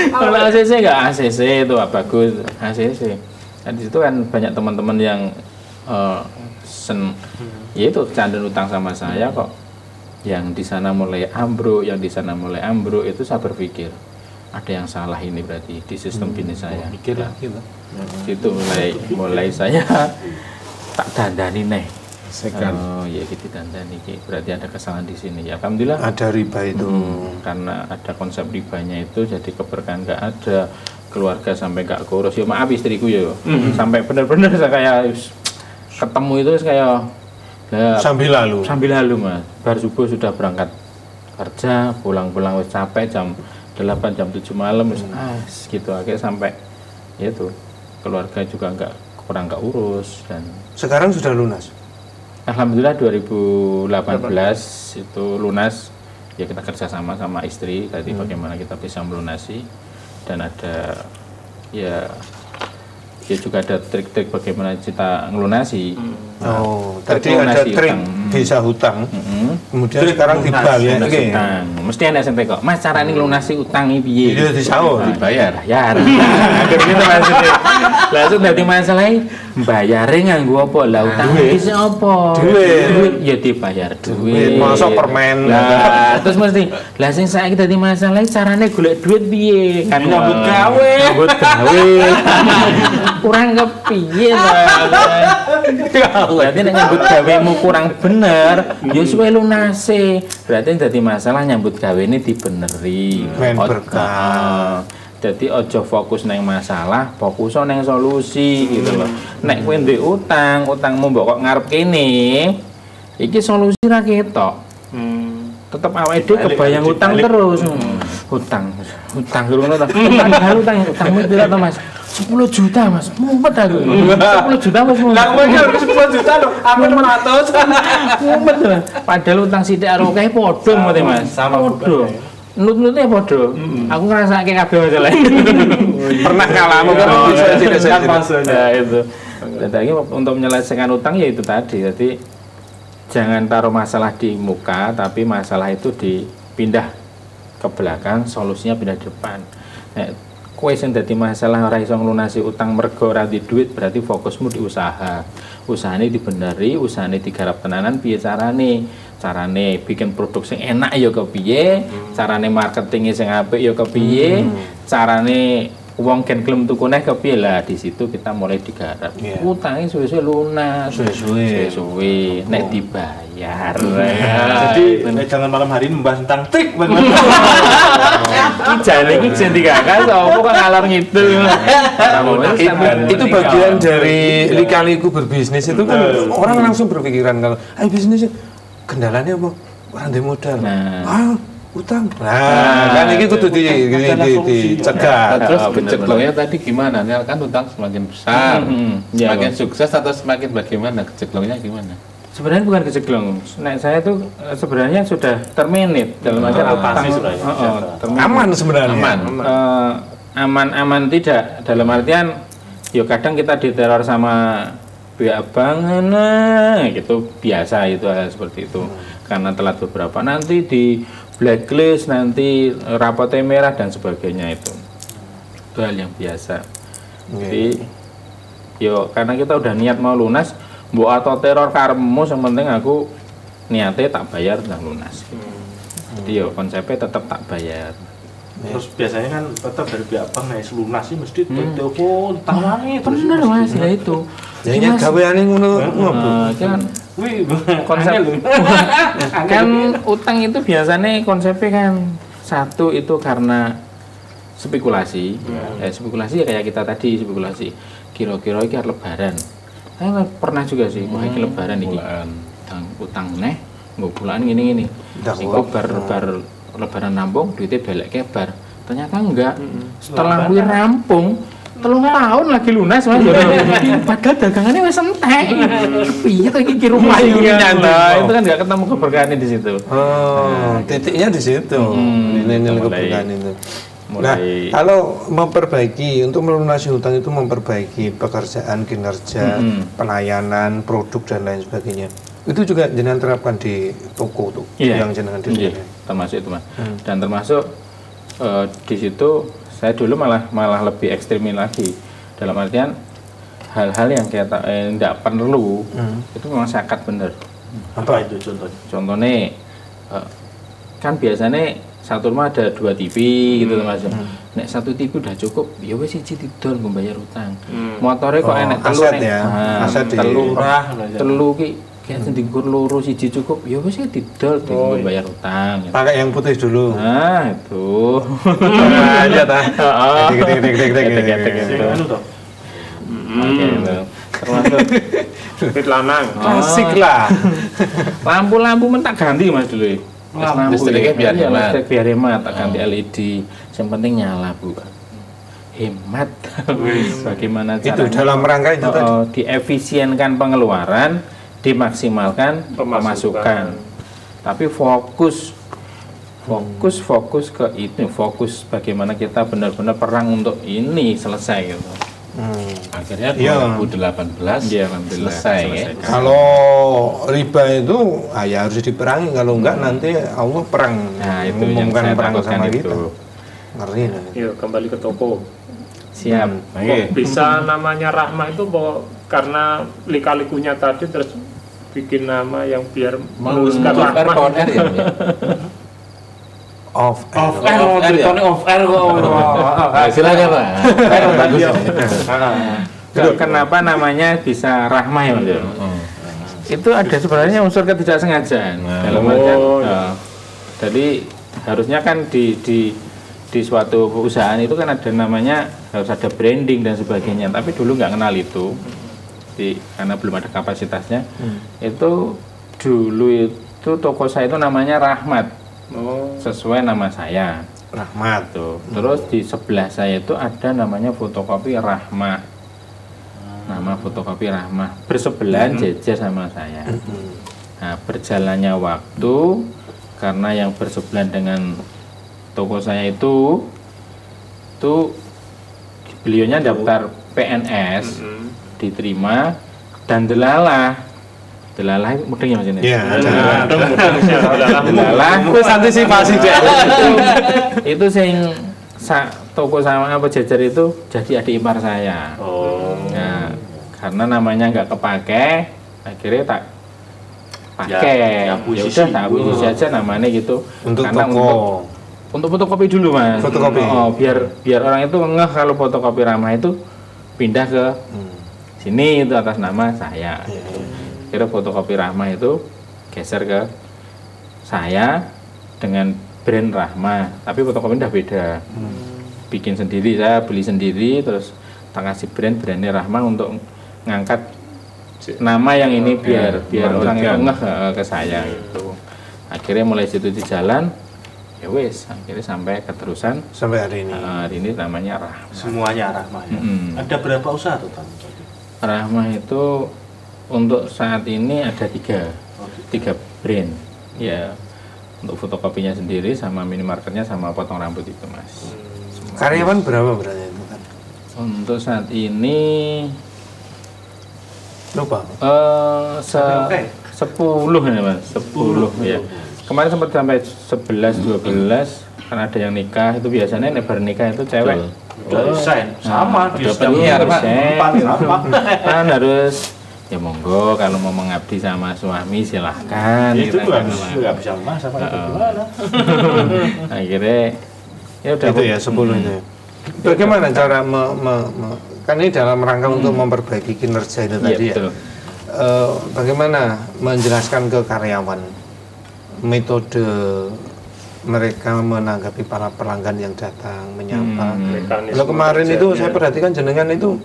Kalau ACC enggak ACC itu bagus ACC. Nah, di situ kan banyak teman-teman yang ya itu candu utang sama saya kok. Yang di sana mulai ambruk, itu saya berpikir ada yang salah ini berarti di sistem bisnis saya. Mikir lah gitu. Itu mulai saya tak dandani nih. Sekan. Ya gitu dandani berarti ada kesalahan di sini. Ya alhamdulillah Ada riba itu. karena ada konsep ribanya itu jadi keberkahan nggak ada, keluarga sampai nggak kurus. Ya maaf istriku ya. Sampai benar-benar saya kayak ketemu itu kayak Sambil lalu Mas. Bar subuh sudah berangkat kerja, pulang wis capek jam 8 jam 7 malam wis gitu akhirnya sampai ya itu keluarga juga kurang urus. Dan sekarang sudah lunas. alhamdulillah 2018 itu lunas. Ya kita kerjasama sama istri tadi bagaimana kita bisa melunasi, dan ada ya juga ada trik-trik bagaimana kita ngelunasi. Tadi ada trik bisa hutang. Kemudian sekarang dibalik. Mesti ada yang kok. Mas cara ini lunasi utang ini piye? Iya disaur, dibayar. Ya. Akhirnya itu maksudnya. Langsung dari masalahnya bayare nganggo apa? Lah utang iki apa? Duit ya dibayar duit. Masuk permen. Lah terus mesti lah sing saiki dadi masalah carane golek duit piye? Kan nyambut gawe. Kurang kepiye ta? Berarti nek nyambut gawemu kurang bener, ya suwe lunase. Berarti dadi masalah nyambut gawe ini dibeneri. Berkah. Jadi ojo fokus neng masalah, fokus neng solusi gitu loh. Nek kowe ndek utangmu mbok kok ngarep kene, iki solusi ra ketok. Tetep awake dhewe kebayang utang terus. Utang ngono ta. Utangmu pira to Mas? 10 juta Mas, mumet aku. 10 juta Mas. Lah kowe 10 juta lho, aku 600. Mumet lho. Padahal utang sithik karo kae padha mate Mas. Sama padha. Nut-nutnya padha. Aku ngrasake kabeh masalah. Pernah ngalamu kan Ya itu. Jadi untuk menyelesaikan utang ya itu tadi. Jadi jangan taruh masalah di muka, tapi masalah itu dipindah ke belakang, solusinya pindah di depan. Kowe sing dadi masalah ora iso nglunasi utang mergo ora di duit, berarti fokusmu di usaha. Usahane dibeneri, usahane digarap tenanan piye carane bikin produk sing enak ya kepiye, carane marketingnya sing apik ya kepiye, carane wong gen gelem tuku neh kepiye. Lah di situ kita mulai digarap. Utangnya suwe-suwe lunas, suwe-suwe nek dibayar. Jadi jangan malam hari ini membahas tentang trik Iki jane Kakak sapa kok ngalor ngidul. Itu bagian dari lika-liku berbisnis itu kan orang langsung berpikiran kalau bisnis kendalanya apa? Orang ada modal. Utang. Kan ini kudu dicegah. Terus keceklongnya tadi gimana? Kan utang semakin besar, semakin sukses atau semakin bagaimana? Keceklongnya gimana? Sebenarnya bukan kejeglong. Nek saya tuh sebenarnya sudah terminate dalam artian Rotasi sudah ya? terminate. Aman sebenarnya. Aman tidak dalam artian ya kadang kita diteror sama pihak bank gitu biasa itu hal seperti itu karena telat beberapa nanti di blacklist nanti rapotnya merah dan sebagainya itu hal yang biasa. Jadi yo karena kita udah niat mau lunas mbok atau teror karemu yang penting aku niatnya tak bayar dan lunas. Jadi yo konsepnya tetap tak bayar. Terus biasanya kan tetap dari pihak bank nih lunas sih mesti telepon tawani terus Bener mas ya itu. Jadinya gaweane ngono ngopo. Kan wih konsep kan utang itu biasanya konsepnya kan satu itu karena spekulasi. Spekulasi ya kayak kita tadi spekulasi. Kira-kira iki arep lebaran. Saya pernah juga sih, wah iki lebaran iki. Utang neh, nggo bulan ngene-ngene. Engko bar lebaran nampung duitnya balik kebar. Ternyata enggak. Setelah gue rampung 3 tahun lagi lunas mas. Padahal dagangannya wis entek. Piye to iki rumah itu kan enggak ketemu keberkahannya di situ. Titiknya di situ. Nilai-nilai keberkahan itu. Nah, kalau memperbaiki untuk melunasi hutang itu memperbaiki pekerjaan, kinerja, pelayanan, produk dan lain sebagainya. Itu juga jenengan terapkan di toko tuh, yang jenengan dirikan. Termasuk itu mas. Dan termasuk di situ saya dulu malah lebih ekstremin lagi. Dalam artian hal-hal yang kita tidak perlu itu memang sangat benar. Apa itu contohnya? Contohnya kan biasanya satu rumah ada 2 TV gitu mas. Nek 1 TV udah cukup, ya wes siji didol nggo bayar utang. Motornya kok enek telu aset ya. Aset telu ki kayak sendingkur loro siji cukup, ya wes didol nggo bayar utang. Gitu. Pakai yang putih dulu. Nah, itu. Aja ta. Termasuk Fit lanang. Klasik lah. Lampu-lampu mentak ganti mas dulu. Listriknya biar hemat. Listrik biar hemat, tak ganti LED. Yang penting nyala bu. Hemat. Bagaimana caranya? Itu dalam rangka itu tadi. Diefisienkan pengeluaran, dimaksimalkan pemasukan. Tapi fokus ke itu, fokus bagaimana kita benar-benar perang untuk ini selesai gitu. Akhirnya 2018 selesai ya. Kalau riba itu ya harus diperangi, kalau enggak nanti Allah perang. Nah, itu yang saya perang takutkan sama itu. kita. Ngeri. Yuk kembali ke toko. Siap. Kok bisa namanya Rahmah itu karena lika-likunya tadi terus bikin nama yang biar meluruskan Rahmah. Off air kok. Silakan Pak. Bagus. Kenapa namanya bisa Rahmah ya Mas? Itu ada sebenarnya unsur ketidaksengajaan dalam artian. Jadi harusnya kan di suatu perusahaan itu kan ada namanya harus ada branding dan sebagainya. Tapi dulu nggak kenal itu, karena belum ada kapasitasnya. Itu dulu itu toko saya itu namanya Rahmat. Sesuai nama saya Rahmat tuh. Terus di sebelah saya itu ada namanya fotokopi Rahmah. Nama fotokopi Rahmah bersebelahan jejer sama saya. Nah, berjalannya waktu karena yang bersebelahan dengan toko saya itu beliaunya daftar PNS, diterima dan delalah mudeng ya Mas ini. Iya, delalah. Wis antisipasi deh. Itu sing toko sama apa jajar itu jadi adik ipar saya. Nah, karena namanya nggak kepake, akhirnya tak pakai. Ya udah tak akuisisi aja namanya gitu. Karena untuk fotokopi dulu Mas. Fotokopi. Biar orang itu ngeh kalau fotokopi Rahmah itu pindah ke sini itu atas nama saya. Kira fotokopi Rahmah itu geser ke saya dengan brand Rahmah, tapi fotokopi udah beda. Bikin sendiri, saya beli sendiri, terus tak kasih brandnya Rahmah untuk ngangkat nama yang ini biar orang itu ngeh ke saya gitu. Akhirnya mulai situ di jalan, ya wes, akhirnya sampai keterusan sampai hari ini. Hari ini namanya Rahmah. Semuanya Rahmah ya. Ada berapa usaha total? Rahmah itu Untuk saat ini ada tiga brand ya, untuk fotokopinya sendiri sama minimarketnya sama potong rambut itu Mas. Karyawan berapa berarti itu kan? Untuk saat ini Lupa. 10 ya Mas, 10 ya. Kemarin sempat sampai 11 12 kan ada yang nikah, itu biasanya nebar nikah itu cewek. Desain sama di penyiar Pak. sama. Kan harus ya monggo kalau mau mengabdi sama suami silahkan. Itu kita kan nggak bisa mas apa itu gimana? Akhirnya ya udah Itu ya 10 itu. Bagaimana cara kan ini dalam rangka untuk memperbaiki kinerja itu tadi ya. betul. Bagaimana menjelaskan ke karyawan metode mereka menanggapi para pelanggan yang datang menyapa. Kalau kemarin itu saya perhatikan jenengan itu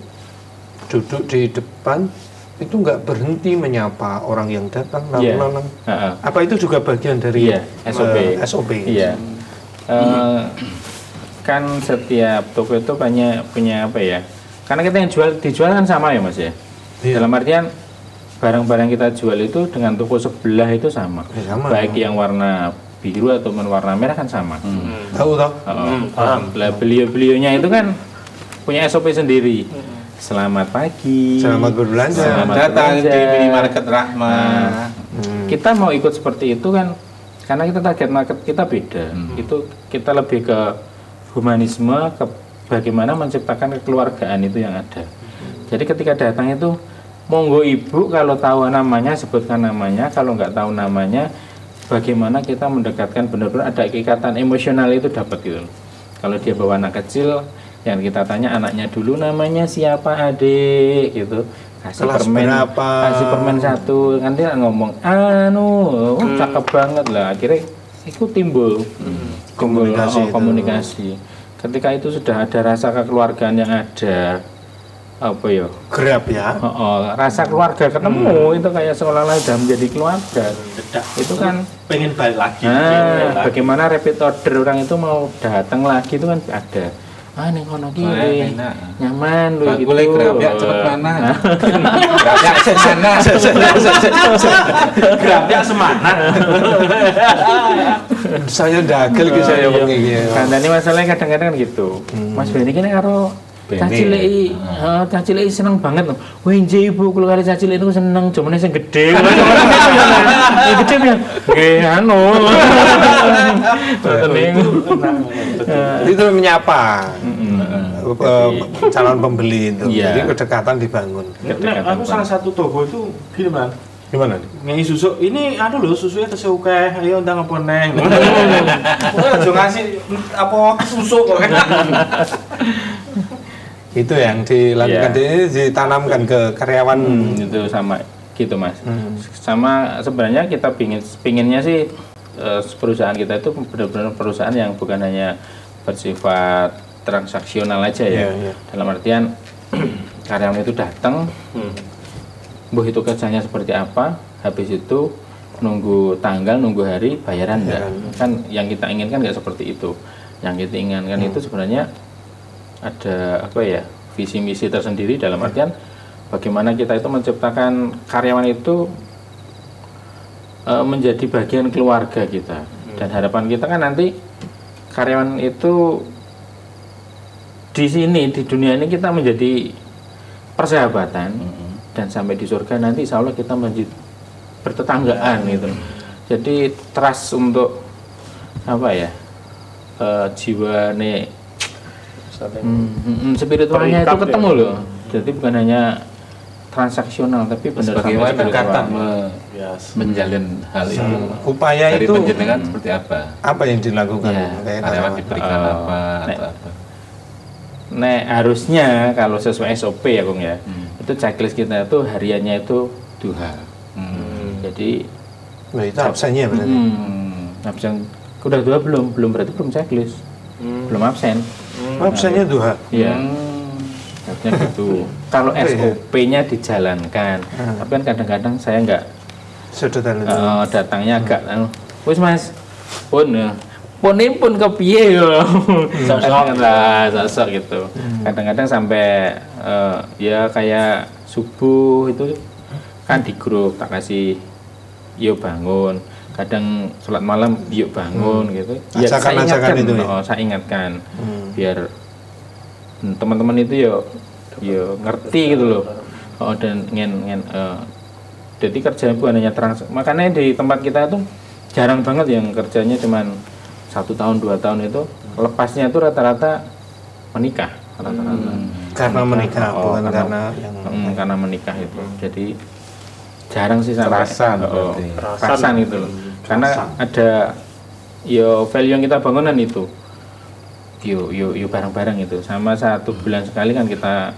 duduk di depan itu nggak berhenti menyapa orang yang datang lalu-lalu. Apa itu juga bagian dari SOP? Iya. Kan setiap toko itu punya apa ya? Karena kita yang dijual kan sama ya Mas ya. Iya. Dalam artian barang-barang kita jual itu dengan toko sebelah itu sama. Sama. Baik yang warna biru atau warna merah kan sama. Tahu toh? Beliau-beliaunya itu kan punya SOP sendiri. Selamat pagi. Selamat berbelanja. Selamat datang di berbelanja. minimarket Rahma. Kita mau ikut seperti itu kan karena kita target market kita beda. Itu kita lebih ke humanisme, ke bagaimana menciptakan kekeluargaan itu yang ada. Jadi ketika datang itu monggo ibu kalau tahu namanya sebutkan namanya, kalau nggak tahu namanya bagaimana kita mendekatkan benar-benar ada ikatan emosional itu dapat gitu. Kalau dia bawa anak kecil yang kita tanya anaknya dulu namanya siapa adik gitu, kasih Kelas permen berapa? kasih permen 1 nanti ngomong cakep banget lah, akhirnya itu timbul komunikasi. Ketika itu sudah ada rasa kekeluargaan yang ada apa ya Grab ya. rasa keluarga ketemu itu kayak seolah-olah sudah menjadi keluarga. Itu kan pengen balik lagi. bagaimana repeat order orang itu mau datang lagi itu kan ada. Ning kono ki nyaman lho gitu. Boleh Grab ya cepet mana? Grab ya semana. Grab ya semana. Saya dagel ki saya wong iki. Kandane masalahnya kadang-kadang kan gitu. Mas Beni kene karo cah cilik seneng banget. Wah, nggih Ibu, kula kali cah cilik niku seneng, jomene sing gedhe. Sing gedhe ya. Nggih anu. Itu menyapa calon pembeli itu. Jadi kedekatan dibangun. Aku salah satu toko itu gini man. Gimana? Nyanyi susu, ini ada loh susunya tersuka, ayo undang apa neng? Aja ngasih apa susu kok. Itu yang dilakukan ditanamkan ke karyawan. Itu sama gitu Mas. Sama sebenarnya kita pinginnya sih perusahaan kita itu benar-benar perusahaan yang bukan hanya bersifat transaksional aja ya. Dalam artian karyawan itu datang, itu kerjanya seperti apa, habis itu nunggu tanggal, nunggu hari, bayaran enggak. Kan yang kita inginkan nggak seperti itu. Yang kita inginkan itu sebenarnya ada apa ya, visi misi tersendiri dalam artian bagaimana kita itu menciptakan karyawan itu menjadi bagian keluarga kita. Dan harapan kita kan nanti karyawan itu di sini, di dunia ini kita menjadi persahabatan, dan sampai di surga nanti insya Allah kita menjadi bertetanggaan gitu. Jadi trust untuk apa ya, jiwa spiritualnya itu ketemu loh. Jadi bukan hanya transaksional tapi bagaimana kedekatan menjalin hal itu. Upaya dari itu penjenengan seperti apa? Apa yang dilakukan? Karyawan diberikan apa atau apa? Harusnya kalau sesuai SOP ya Kung ya, itu checklist kita itu hariannya itu duha. Jadi itu absennya berarti. Absen udah duha belum berarti belum checklist. Belum absen. Absennya duha. Iya. Harusnya gitu. Kalau SOP-nya dijalankan, tapi kan kadang-kadang saya nggak datangnya agak wis Mas pun kepiye yo. Sosok gitu. Kadang-kadang sampai ya kayak subuh itu kan di grup tak kasih yuk bangun, kadang sholat malam yuk bangun gitu ya, saya ingatkan itu ya? Saya ingatkan biar teman-teman itu yo ngerti gitu loh. Dan jadi kerja bukan hanya makanya di tempat kita itu jarang banget yang kerjanya cuman 1 tahun 2 tahun itu, lepasnya itu rata-rata menikah rata-rata. Karena menikah, bukan karena menikah itu. Jadi jarang sih sampai kerasan gitu loh. Karena ada value yang kita bangunan itu. Yuk bareng-bareng itu. Sama 1 bulan sekali kan kita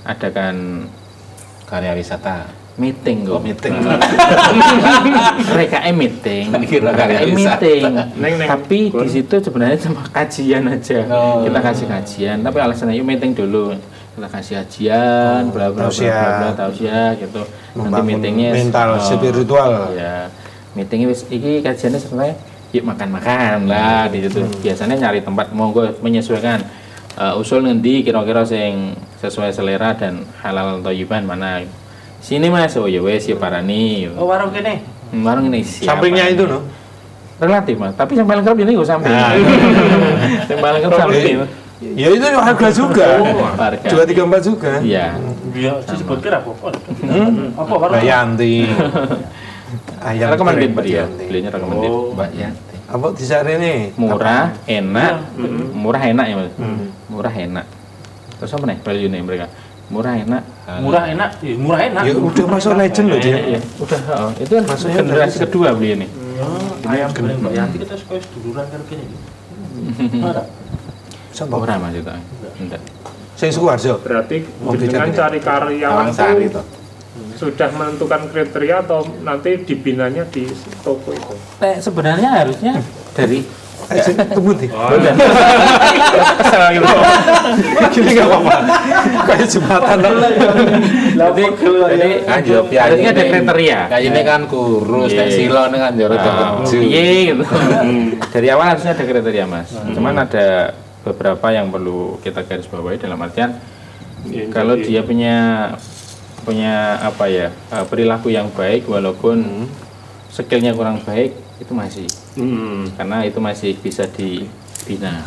adakan karya wisata. Meeting kok. Meeting. Mereka meeting. Tapi di situ sebenarnya cuma kajian aja. Kita kasih kajian, tapi alasannya yuk meeting dulu. Kita kasih kajian, bla bla bla tausiah gitu. Nanti meetingnya mental spiritual. Ya. Meetingnya iki kajiannya sebenarnya yuk makan-makan lah di situ. Biasanya nyari tempat monggo menyesuaikan usul nanti kira-kira yang sesuai selera dan halal thayyiban mana. Sini Mas, oh ya wes ya parani. Oh warung kene. Warung ini siapa? Sampingnya itu no? Relatif Mas, tapi yang paling kerap ini gue samping. Yang paling kerap samping. Ya itu harga juga. 234 juga. Iya. Iya, disebut kira apa? Apa warung? Bayanti. Ayam rekomendasi dia. Belinya rekomendasi Mbak Yanti. Apa di sana ini? Murah, enak. Murah enak ya Mas. Murah enak. Terus apa nih value-nya mereka? Murah enak, murah enak. Ya udah masuk legend loh dia. Udah, itu kan masuknya generasi kedua beli ini. Ayam Mbak Yanti kita suka seduluran karo kene. Ora. Ora Mas itu. Enggak. Sing Sukoharjo. Berarti dengan cari karyawan itu sudah menentukan kriteria atau nanti dibinanya di toko itu? Sebenarnya harusnya dari tunggu nih. Kesel gitu. Gini nggak apa-apa. Kayak jembatan. Jadi harusnya ada kriteria. Kayak ini kan kurus, kayak silon kan jorok terkeju. Iya gitu. Dari awal harusnya ada kriteria Mas. Cuman ada beberapa yang perlu kita garis bawahi dalam artian kalau dia punya apa ya perilaku yang baik walaupun skillnya kurang baik itu masih karena itu masih bisa dibina.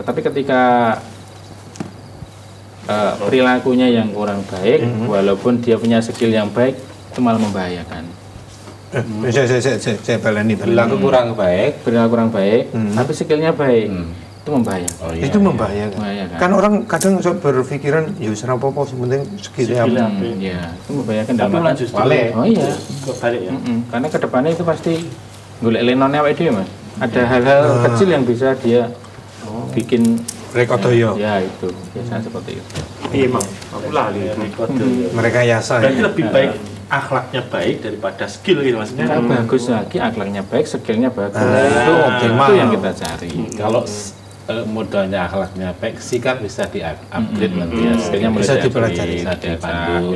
Tetapi ketika perilakunya yang kurang baik walaupun dia punya skill yang baik itu malah membahayakan. Saya baleni. Perilaku kurang baik, tapi skillnya baik itu membahayakan. Oh, iya, itu membahayakan. Kan orang kadang berpikiran ya wis ora apa-apa penting skillnya. Ya, itu membahayakan dalam arti balik. Oh iya. Balik ya. Karena kedepannya itu pasti golek lenonnya awake dhewe Mas. Ada hal-hal kecil yang bisa dia bikin rekodoyo. Ya itu biasanya seperti itu. Iya Mang, aku lali rekodoyo. Mereka yasa. Berarti lebih baik akhlaknya baik daripada skill gitu maksudnya. Bagus lagi akhlaknya baik, skillnya bagus. Itu optimal yang kita cari. Kalau modalnya akhlaknya baik, sikap bisa di-upgrade nanti ya. Skillnya bisa dipelajari, bisa dipandu,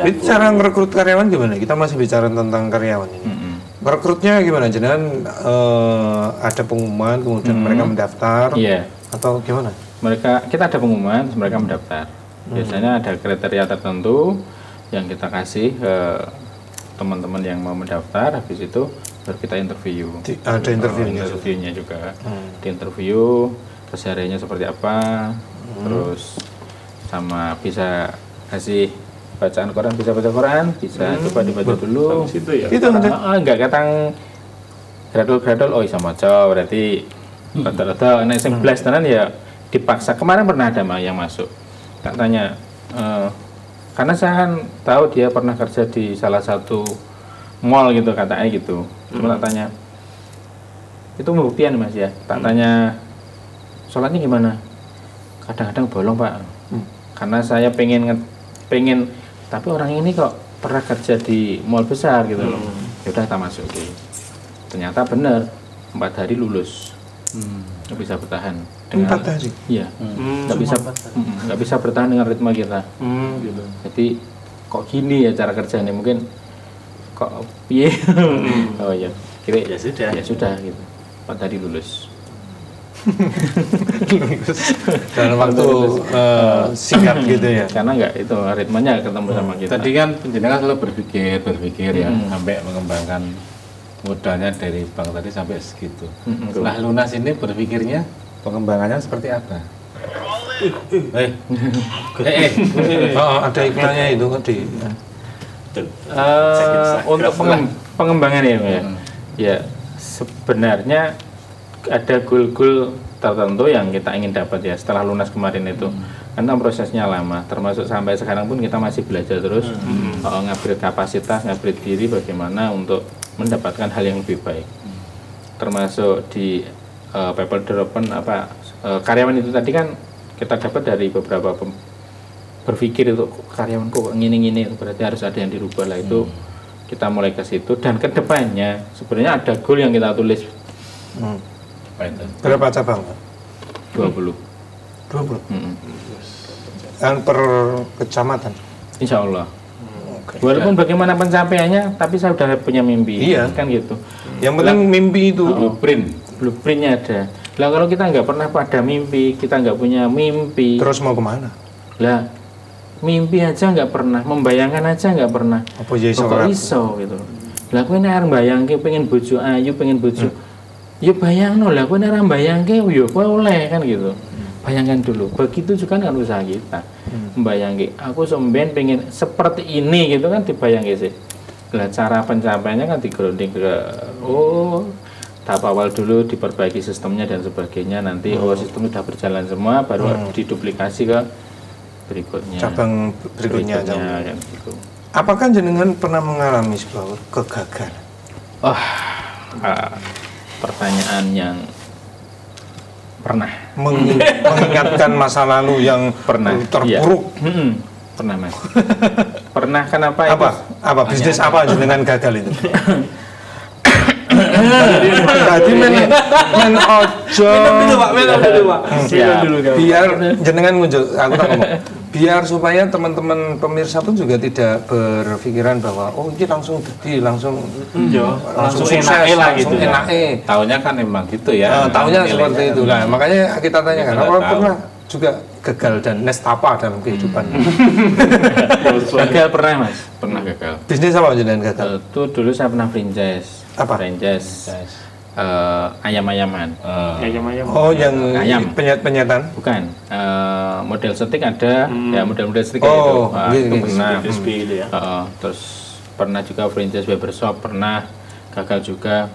Itu cara merekrut karyawan gimana? Kita masih bicara tentang karyawan ini. Merekrutnya gimana? Jangan ada pengumuman kemudian mereka mendaftar atau gimana? Kita ada pengumuman, mereka mendaftar. Biasanya ada kriteria tertentu yang kita kasih ke teman-teman yang mau mendaftar, habis itu baru kita interview. Ada interviewnya juga. Di interview kesehariannya seperti apa, terus sama bisa kasih bacaan Quran, bisa baca Quran, bisa coba dibaca dulu. Itu ya. Itu enggak katang gradul-gradul oh iso maca berarti rata-rata nek sing blas tenan ya dipaksa. Kemarin pernah ada yang masuk. Tak tanya karena saya kan tahu dia pernah kerja di salah satu mall gitu katanya gitu. Cuma tak tanya itu pembuktian Mas ya. Tak tanya sholatnya gimana? Kadang-kadang bolong Pak. Karena saya pengen tapi orang ini kok pernah kerja di mall besar gitu loh. Ya udah tak masukin. Ternyata benar 4 hari lulus. Nggak bisa bertahan dengan 4 hari? Iya. Nggak bisa bertahan dengan ritme kita. Gitu. Jadi kok gini ya cara kerjanya mungkin kok piye. Oh ya kira ya sudah gitu 4 hari lulus. dalam waktu singkat gitu ya. Karena nggak itu ritmenya ketemu sama kita. Tadi kan penjenengan selalu berpikir ya, sampai mengembangkan modalnya dari bank tadi sampai segitu. Setelah lunas ini berpikirnya pengembangannya seperti apa? Ada iklannya itu tadi. Untuk pengembangan ya, ya sebenarnya ada goal-goal tertentu yang kita ingin dapat ya setelah lunas kemarin itu. Karena prosesnya lama, termasuk sampai sekarang pun kita masih belajar terus ngupgrade kapasitas, ngupgrade diri bagaimana untuk mendapatkan hal yang lebih baik. Termasuk di people development karyawan itu tadi kan kita dapat dari beberapa berpikir itu karyawanku gini-gini, berarti harus ada yang dirubah lah itu. Kita mulai ke situ dan kedepannya sebenarnya ada goal yang kita tulis. Berapa cabang? 20. Dan per kecamatan? Insya Allah. Walaupun bagaimana pencapaiannya, tapi saya sudah punya mimpi. Iya. Kan gitu. Yang penting mimpi itu. Blueprintnya ada. Lah kalau kita nggak pernah pada mimpi, kita nggak punya mimpi. Terus mau kemana? Lah mimpi aja nggak pernah, membayangkan aja nggak pernah. Apa ya iso? Kok iso gitu. Lah kowe nek arep bayangke pengen bojo ayu, pengen bojo. Ya bayangno lah kowe nek arep bayangke yo kowe oleh kan gitu. Bayangkan dulu. Begitu juga dengan usaha kita. Membayangke aku somben pengen seperti ini gitu kan dibayangke sih. Lah cara pencapaiannya kan digrounding ke tahap awal dulu diperbaiki sistemnya dan sebagainya, nanti sistem sudah berjalan semua baru diduplikasi ke berikutnya, cabang berikutnya kan, gitu. Apakah jenengan pernah mengalami sebuah kegagalan? Pertanyaan yang pernah mengingatkan masa lalu yang pernah terpuruk. Iya. Pernah mas. Pernah kenapa? Apa bisnis apa jenengan gagal itu? Tadi men ojo. Minum dulu pak. Biar jenengan muncul. Aku tak ngomong. Biar supaya teman-teman pemirsa pun juga tidak berpikiran bahwa ini langsung gede, langsung sukses, langsung enak. Taunya kan memang gitu ya. Taunya seperti itu lah. Makanya kita tanyakan, apa pernah juga gagal dan nestapa dalam kehidupan? Gagal pernah mas, pernah gagal. Bisnis apa jenengan gagal? Itu dulu saya pernah franchise. Apa? Franchise ayam-ayaman. Oh, yang ayam. Penyetan? Bukan. Model steak ada, ya model-model steak itu. Itu pernah. Terus pernah juga franchise barbershop, pernah gagal juga.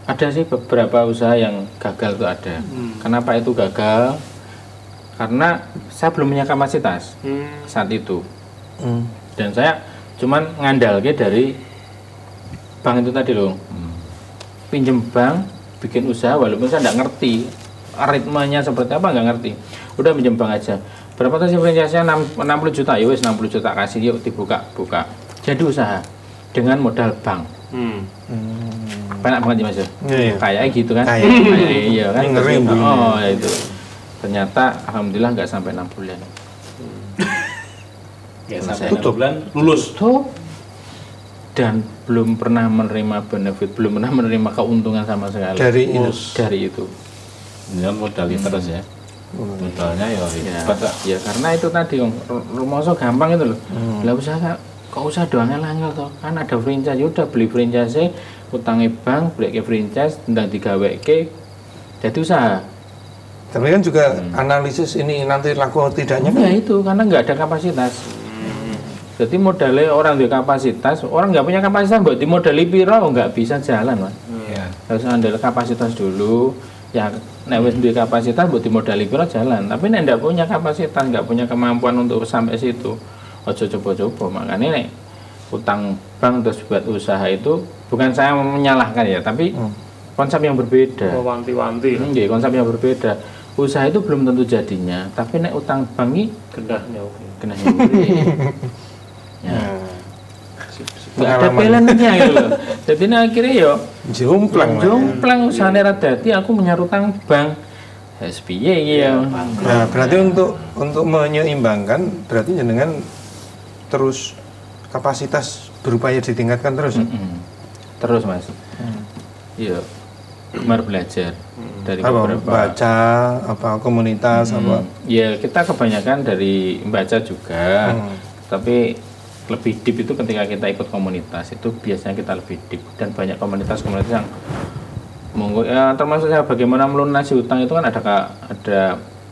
Ada sih beberapa usaha yang gagal itu ada. Kenapa itu gagal? Karena saya belum punya kapasitas saat itu. Dan saya cuman ngandalke dari bank itu tadi loh. Pinjem bank, bikin usaha walaupun saya nggak ngerti ritmenya seperti apa, nggak ngerti. Udah pinjem bank aja. Berapa tadi franchise-nya 60 juta, ya wes 60 juta kasih yuk dibuka. Jadi usaha dengan modal bank. Enak banget ya mas ya. Kayak gitu kan. Iya kan. Ya itu. Ternyata alhamdulillah nggak sampai 6 bulan. Tutup bulan lulus. Dan belum pernah menerima benefit, belum pernah menerima keuntungan sama sekali dari itu. Dengan modal terus ya. Modalnya ya karena itu tadi rumoso gampang itu loh. Lah usaha kok usah doang angel toh. Kan ada franchise, ya udah beli franchise, utangnya bank, beli ke franchise, ndang digaweke jadi usaha. Tapi kan juga analisis ini nanti laku atau tidaknya kan? Ya itu karena nggak ada kapasitas. Jadi modalnya orang di kapasitas, orang nggak punya kapasitas buat dimodali piro nggak bisa jalan mas. Harus andal kapasitas dulu. Ya, nek wis duwe kapasitas buat dimodali piro jalan. Tapi nek ndak punya kapasitas, nggak punya kemampuan untuk sampai situ, ojo coba-coba. Makanya nek utang bank terus buat usaha itu bukan saya menyalahkan ya, tapi konsep yang berbeda. Wanti-wanti. Konsep yang berbeda. Usaha itu belum tentu jadinya, tapi nek utang bank ini genahnya oke. Nggak ada pelannya gitu loh. Jadi akhirnya yo jomplang usahane ra dadi aku menyarutang bank. SPY ya. Nah, berarti untuk menyeimbangkan berarti jenengan terus kapasitas berupaya ditingkatkan terus. Terus Mas. Iya. gemar belajar dari Apa, beberapa baca, apa komunitas, apa? ya kita kebanyakan dari membaca juga, tapi lebih deep itu ketika kita ikut komunitas itu biasanya kita lebih deep, dan banyak komunitas-komunitas yang ya, termasuk saya bagaimana melunasi hutang itu kan ada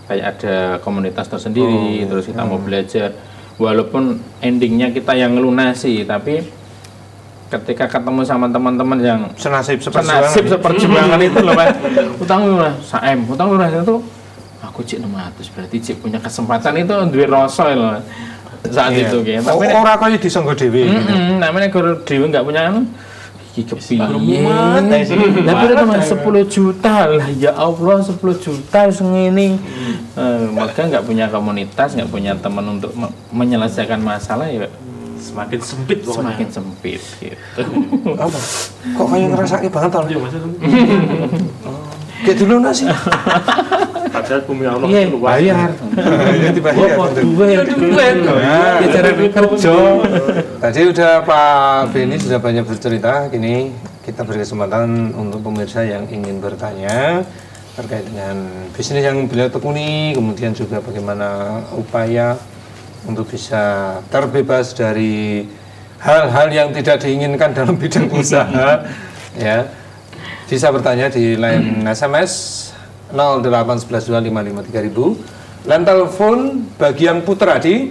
kayak ada komunitas tersendiri, terus kita mau belajar walaupun endingnya kita yang ngelunasi, tapi ketika ketemu sama teman-teman yang Senasib seperjuangan itu loh Pak, utang lunas saem, utang lunas itu aku cik 600 berarti cik punya kesempatan itu duwe rasa loh saat itu gitu. Tapi ora kaya disangga dhewe. Namanya guru dewi nggak punya iki kepiye. Tapi itu cuma 10 juta lah, ya Allah 10 juta sengini. Maka nggak punya komunitas, nggak punya teman untuk menyelesaikan masalah ya Semakin sempit pokoknya. semakin sempit gitu. Apa? Kok kayak ngerasake banget to? Iya Mas. Kayak dulu nasi. Padahal bumi Allah Iya, itu luas. Bayar. Ya dibayar. Duit. Nah, Cara kerja. Tadi udah Pak Beni sudah banyak bercerita, kini kita beri kesempatan untuk pemirsa yang ingin bertanya terkait dengan bisnis yang beliau tekuni, kemudian juga bagaimana upaya untuk bisa terbebas dari hal-hal yang tidak diinginkan dalam bidang usaha, ya. Bisa bertanya di line SMS 08112553000, line telepon bagi yang putra di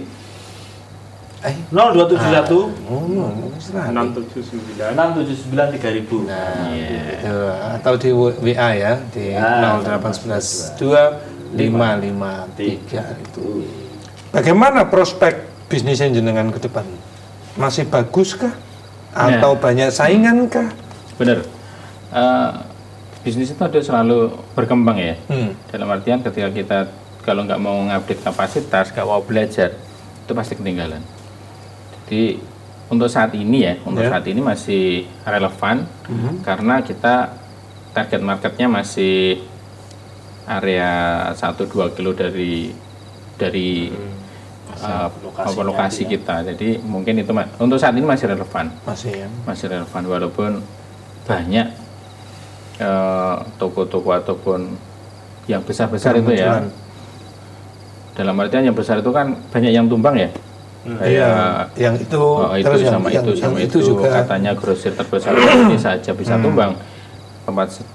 0271 679. 679 3000. Nah, gitu. Atau di WA ya di 081125553 itu. Bagaimana prospek bisnisnya jenengan ke depan? Masih baguskah? Atau banyak saingan kah? Bener. Bisnis itu ada selalu berkembang ya. Dalam artian ketika kita kalau nggak mau ngupdate kapasitas, nggak mau belajar, itu pasti ketinggalan. Jadi untuk saat ini ya, saat ini masih relevan karena kita target marketnya masih area 1-2 kilo dari lokasi kita. Jadi mungkin itu untuk saat ini masih relevan. Masih relevan walaupun banyak toko-toko ataupun yang besar-besar itu ya. Dalam artian yang besar itu kan banyak yang tumbang ya. Iya, yang itu itu terus sama itu juga katanya grosir terbesar ini saja bisa tumbang.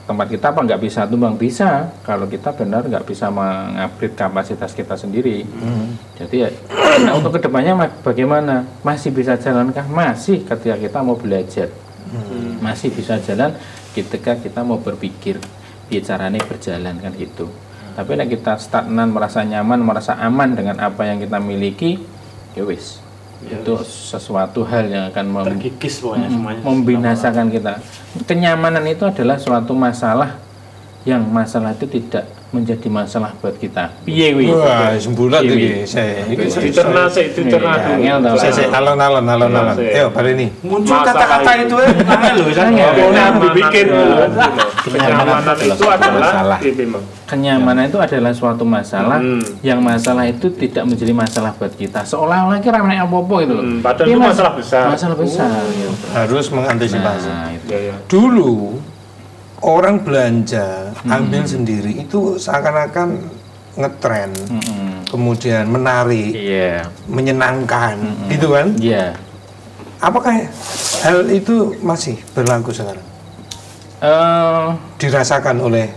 Tempat kita apa nggak bisa tumbang? Bisa kalau kita benar nggak bisa mengupgrade kapasitas kita sendiri. Jadi ya, nah untuk kedepannya bagaimana? Masih bisa jalankah? Masih ketika kita mau belajar. Masih bisa jalan ketika kita mau berpikir bicaranya berjalan kan gitu. Tapi nek kita stagnan, merasa nyaman, merasa aman dengan apa yang kita miliki, ya wis. Itu sesuatu hal yang akan terkikis pokoknya semuanya. Membinasakan kita. Kenyamanan itu adalah suatu masalah yang masalah itu tidak menjadi masalah buat kita. Piye wi? Wah, sembulat iki. Saya Dicerna dulu. Saya alon-alon. Ayo, balik ini. Muncul kata-kata itu angel loh, saya dipikir. Kenyamanan itu adalah kenyamanan itu adalah suatu masalah yang masalah itu tidak menjadi masalah buat kita. Seolah-olah kira menaik apa-apa itu loh. Padahal itu masalah besar. Masalah besar. Harus mengantisipasi. Nah, itu. Dulu orang belanja ambil sendiri itu seakan-akan ngetren, kemudian menarik, menyenangkan, gitu kan? Iya. Apakah hal itu masih berlaku sekarang? Dirasakan oleh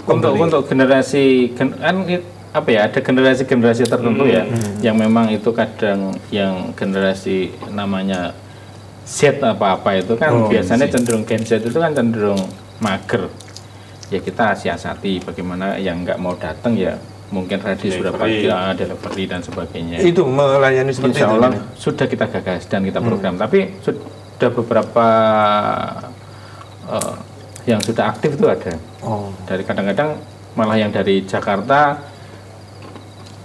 untuk generasi kan apa ya, ada generasi tertentu ya yang memang itu kadang yang generasi namanya Z apa itu kan biasanya cenderung Gen Z itu kan cenderung mager. Ya kita siasati bagaimana yang nggak mau datang ya mungkin radius berapa kilo delivery dan sebagainya. Itu melayani seperti Insya Allah itu. Sudah kita gagas dan kita program. Tapi sudah beberapa yang sudah aktif itu ada. Dari kadang-kadang malah yang dari Jakarta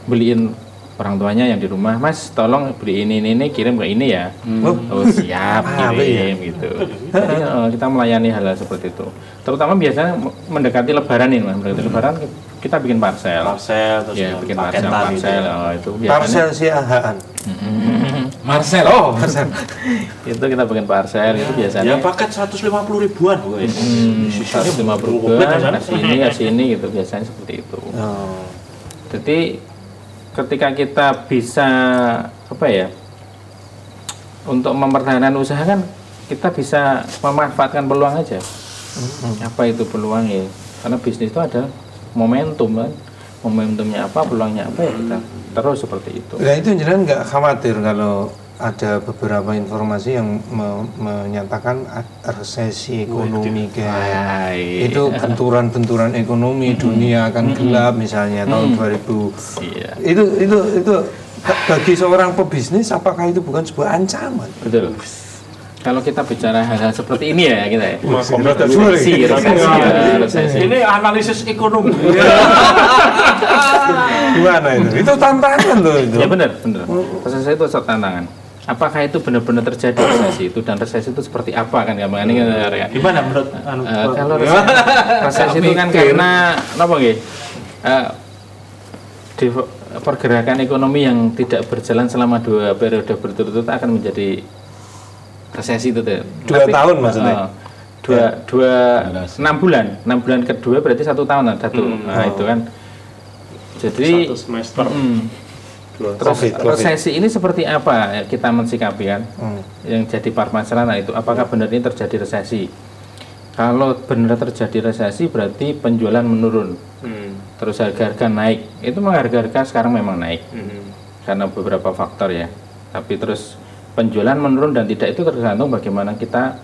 beliin orang tuanya yang di rumah, Mas tolong beli ini kirim ke ini ya. Siap kirim gitu. Jadi kita melayani hal-hal seperti itu. Terutama biasanya mendekati Lebaran ini, Mas. Mendekati Lebaran kita bikin parcel Terus ya, bikin parcel itu biasanya parcel siahaan. Marcel. Oh, Marcel. Itu kita bikin parcel itu biasanya. Ya paket 150 ribuan. Wes. 150 ribuan, kasih ini gitu biasanya seperti itu. Oh. Jadi ketika kita bisa apa ya? Untuk mempertahankan usaha kan kita bisa memanfaatkan peluang aja. Apa itu peluangnya? Karena bisnis itu ada momentum kan. Momentumnya apa, peluangnya apa ya kita terus seperti itu. Nah itu jenengan nggak khawatir kalau ada beberapa informasi yang menyatakan resesi ekonomi kayak itu benturan-benturan ekonomi dunia akan gelap misalnya tahun 2000. Iya. Itu bagi seorang pebisnis apakah itu bukan sebuah ancaman? Betul. Kalau kita bicara hal-hal seperti ini ya kita ya. Resesi. Ini analisis ekonomi. Gimana itu? Itu tantangan loh itu. Ya benar. Resesi itu tantangan. Apakah itu benar-benar terjadi resesi itu dan resesi itu seperti apa kan gampangan ini ya? Gimana menurut kalau resesi itu kan karena apa nggih? Pergerakan ekonomi yang tidak berjalan selama 2 periode berturut-turut akan menjadi resesi itu tuh. 2 tahun maksudnya? 6 bulan kedua berarti 1 tahun nah itu kan jadi 1 semester. Terus resesi ini seperti apa kita mensikapi kan yang jadi permasalahan itu apakah benar ini terjadi resesi? Kalau benar terjadi resesi berarti penjualan menurun, terus harga-harga naik. Itu harga-harga sekarang memang naik karena beberapa faktor ya. Tapi terus penjualan menurun dan tidak itu tergantung bagaimana kita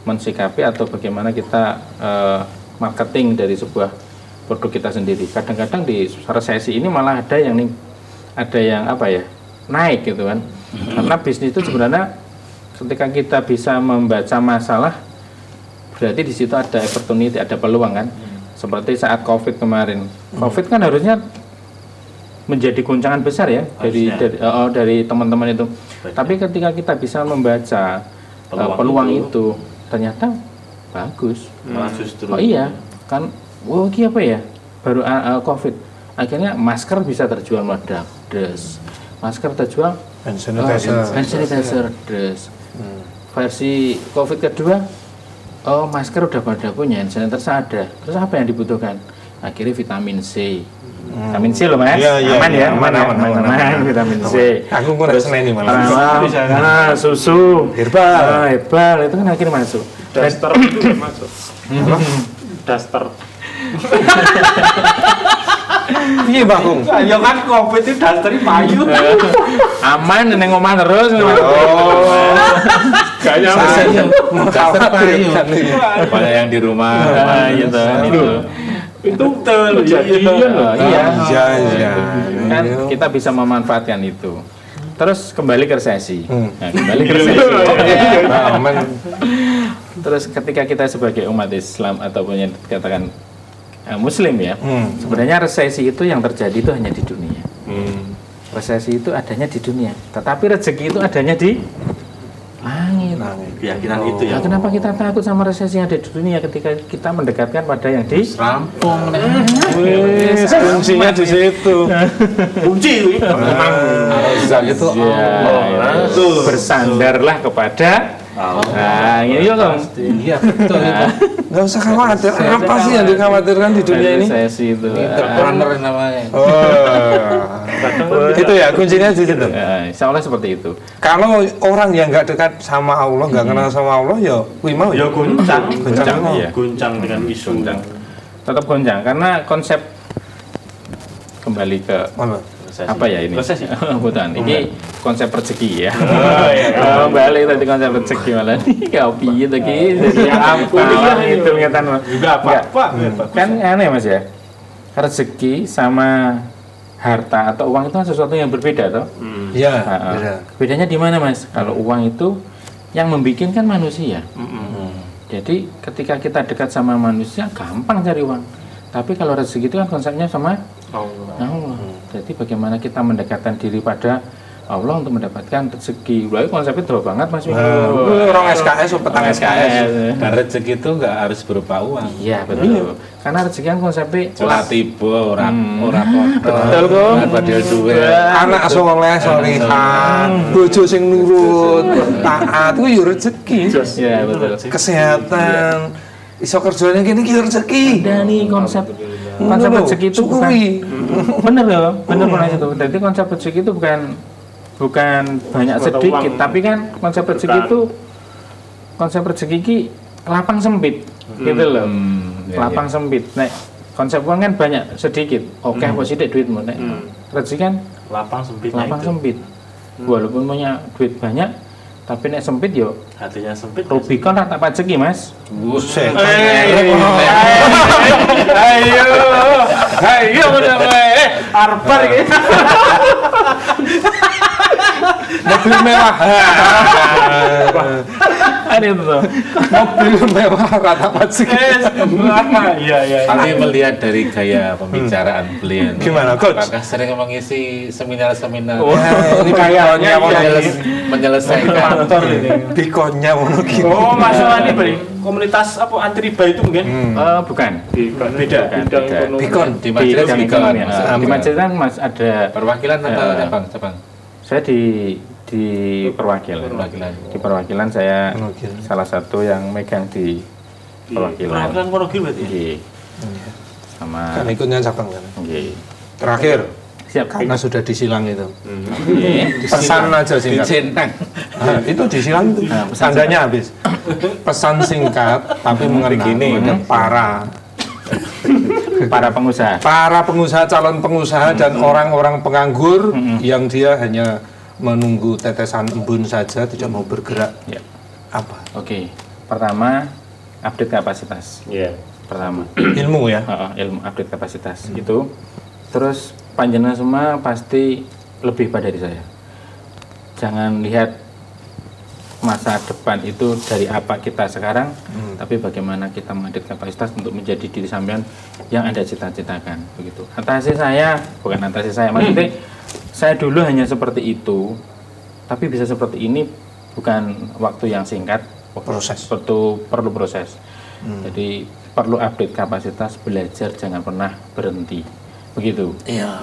mensikapi atau bagaimana kita marketing dari sebuah produk kita sendiri. Kadang-kadang di resesi ini malah ada yang apa ya naik gitu kan. Karena bisnis itu sebenarnya ketika kita bisa membaca masalah berarti di situ ada opportunity, ada peluang kan. Seperti saat COVID kemarin. COVID kan harusnya menjadi guncangan besar ya dari teman-teman itu. Tapi ketika kita bisa membaca peluang itu ternyata bagus. justru. Oh iya, kan ini apa ya? Baru COVID. Akhirnya masker bisa terjual meledak, masker terjual, hand sanitizer, Versi COVID kedua, masker udah pada punya, hand sanitizer ada. Terus apa yang dibutuhkan? Akhirnya vitamin C. Vitamin C loh mas, aman vitamin C. Aku kurang seneni malah. Susu, herbal, itu kan akhirnya masuk. Daster itu masuk. Daster. Iya Bakung. Ya kan COVID itu daster payu. Aman neng omah terus. Kayaknya daster payu. Banyak yang di rumah. Itu kejadian loh. Iya. Kan kita bisa memanfaatkan itu. Terus kembali ke resesi. Terus ketika kita sebagai umat Islam ataupun yang dikatakan Muslim ya, sebenarnya resesi itu yang terjadi itu hanya di dunia. Resesi itu adanya di dunia, tetapi rezeki itu adanya di langit. Keyakinan itu ya. Nah, kenapa kita takut sama resesi yang ada di dunia ketika kita mendekatkan pada yang di Rampung. Kuncinya di situ. Kunci Itu bersandarlah kepada nah, ini loh. Iya, betul itu. Nggak usah khawatir. Apa sih yang dikhawatirkan di dunia ini? Resesi itu. Entrepreneur namanya. Itu ya kuncinya di situ. Insya Allah seperti itu. Kalau orang yang nggak dekat sama Allah, nggak kenal sama Allah, ya kui mau ya goncang iya. Goncang dengan isu. Tetap goncang karena konsep kembali ke apa ya ini? Resesi. Bukan. Ini konsep rezeki ya. Balik tadi konsep rezeki malah nih kopi gitu jadi apa itu ngatan juga apa? Kan aneh Mas ya. Rezeki sama harta atau uang itu kan sesuatu yang berbeda toh. Iya. Bedanya di mana Mas? Kalau uang itu yang membikin kan manusia. Jadi ketika kita dekat sama manusia gampang cari uang. Tapi kalau rezeki itu kan konsepnya sama Allah. Jadi bagaimana kita mendekatkan diri pada Allah untuk mendapatkan rezeki. Lalu konsepnya jauh banget Mas Minggu. Orang SKS, petang SKS. Dan rezeki itu nggak harus berupa uang. Iya betul. Karena rezeki kan konsepnya Ora tiba, ora kotor. Betul kok. Ora padahal duwe. Anak soleh solehan, bojo sing nurut, taat ku yo rezeki. Iya betul. Kesehatan, iso kerjanya gini ki rezeki. Ada nih konsep rezeki itu bukan bener ya, bener Mas itu. Jadi konsep rezeki itu bukan banyak sedikit, tapi kan konsep rezeki itu konsep rezeki ki lapang sempit gitu loh. Lapang sempit. Nek konsep uang kan banyak sedikit. Oke, kok sithik duitmu nek. Rezeki kan Lapang sempit. lapang sempit. Walaupun punya duit banyak, tapi nek sempit yo Hatinya sempit. Rubicon rata rezeki, Mas. Buset. Ayo udah Arbar gitu. Mobil mewah. ada itu tuh. Mobil mewah rata rezeki. Iya. Tapi melihat dari gaya pembicaraan beliau, Gimana, Coach? apakah sering mengisi seminar-seminar Ini kayaknya menyelesaikan Kantor ini. bikonnya mau gini. Oh, masalah ini beri komunitas apa anti riba itu mungkin? Bukan. Beda. Bidang ekonomi. Bikon. di majelis Bidang Bikon. ekonomi, ya. Di majelis kan Mas ada Perwakilan atau cabang? saya di perwakilan. Di perwakilan saya salah satu yang megang di perwakilan. Perwakilan Wonogiri berarti. Nggih. Sama Kan ikutnya cabang kan. nggih. Terakhir, Siap. karena sudah disilang itu. Nggih. Pesan aja singkat. Centang. Nah, itu disilang tuh. Tandanya habis. Pesan singkat tapi mengena kepada Para pengusaha. para pengusaha, calon pengusaha dan orang-orang penganggur yang dia hanya menunggu tetesan embun saja, tidak mau bergerak. Ya. Apa? Oke. Pertama, update kapasitas. Iya. Pertama. Ilmu ya. Ilmu update kapasitas itu. Terus panjenengan semua pasti lebih pada dari saya. Jangan lihat masa depan itu dari apa kita sekarang, tapi bagaimana kita mengupdate kapasitas untuk menjadi diri sampean yang Anda cita-citakan, begitu. Antasi saya, bukan antasi saya, maksudnya saya dulu hanya seperti itu, tapi bisa seperti ini bukan waktu yang singkat, Proses. perlu proses. Jadi perlu update kapasitas, belajar, jangan pernah berhenti, begitu. Iya.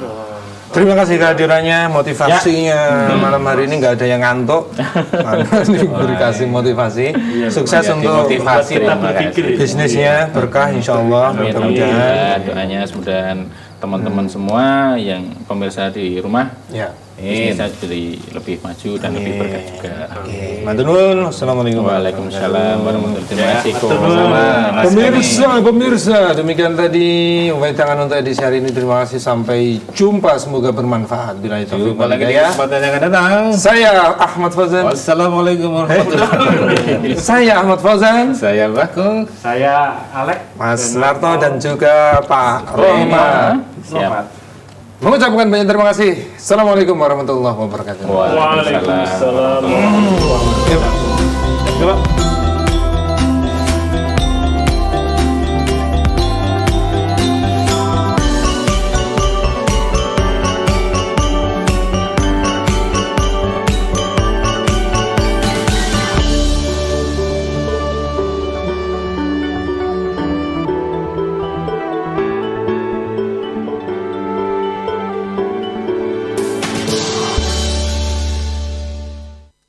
Terima kasih kehadirannya, motivasinya malam hari ini nggak ada yang ngantuk. Karena diberi kasih motivasi. Sukses untuk motivasi Kita berpikir. bisnisnya, berkah insya Allah. Amin, Mudah-mudahan. doanya semoga teman-teman semua yang pemirsa di rumah Ya. bisnisnya jadi lebih maju dan lebih berkah juga. Matur nuwun. Assalamualaikum. Waalaikumsalam warahmatullahi wabarakatuh. Pemirsa, demikian tadi wedangan untuk edisi hari ini. Terima kasih, sampai jumpa, semoga bermanfaat. Bila itu Jumpa lagi di kesempatan yang akan datang. Saya Ahmad Fauzan. Wassalamualaikum warahmatullahi wabarakatuh. Saya Ahmad Fauzan. Saya Bakung. Saya Alek. Mas Narto dan juga Pak Roma. Siap. Mengucapkan banyak terima kasih. Assalamualaikum warahmatullahi wabarakatuh. Waalaikumsalam. Waalaikumsalam. Yuk.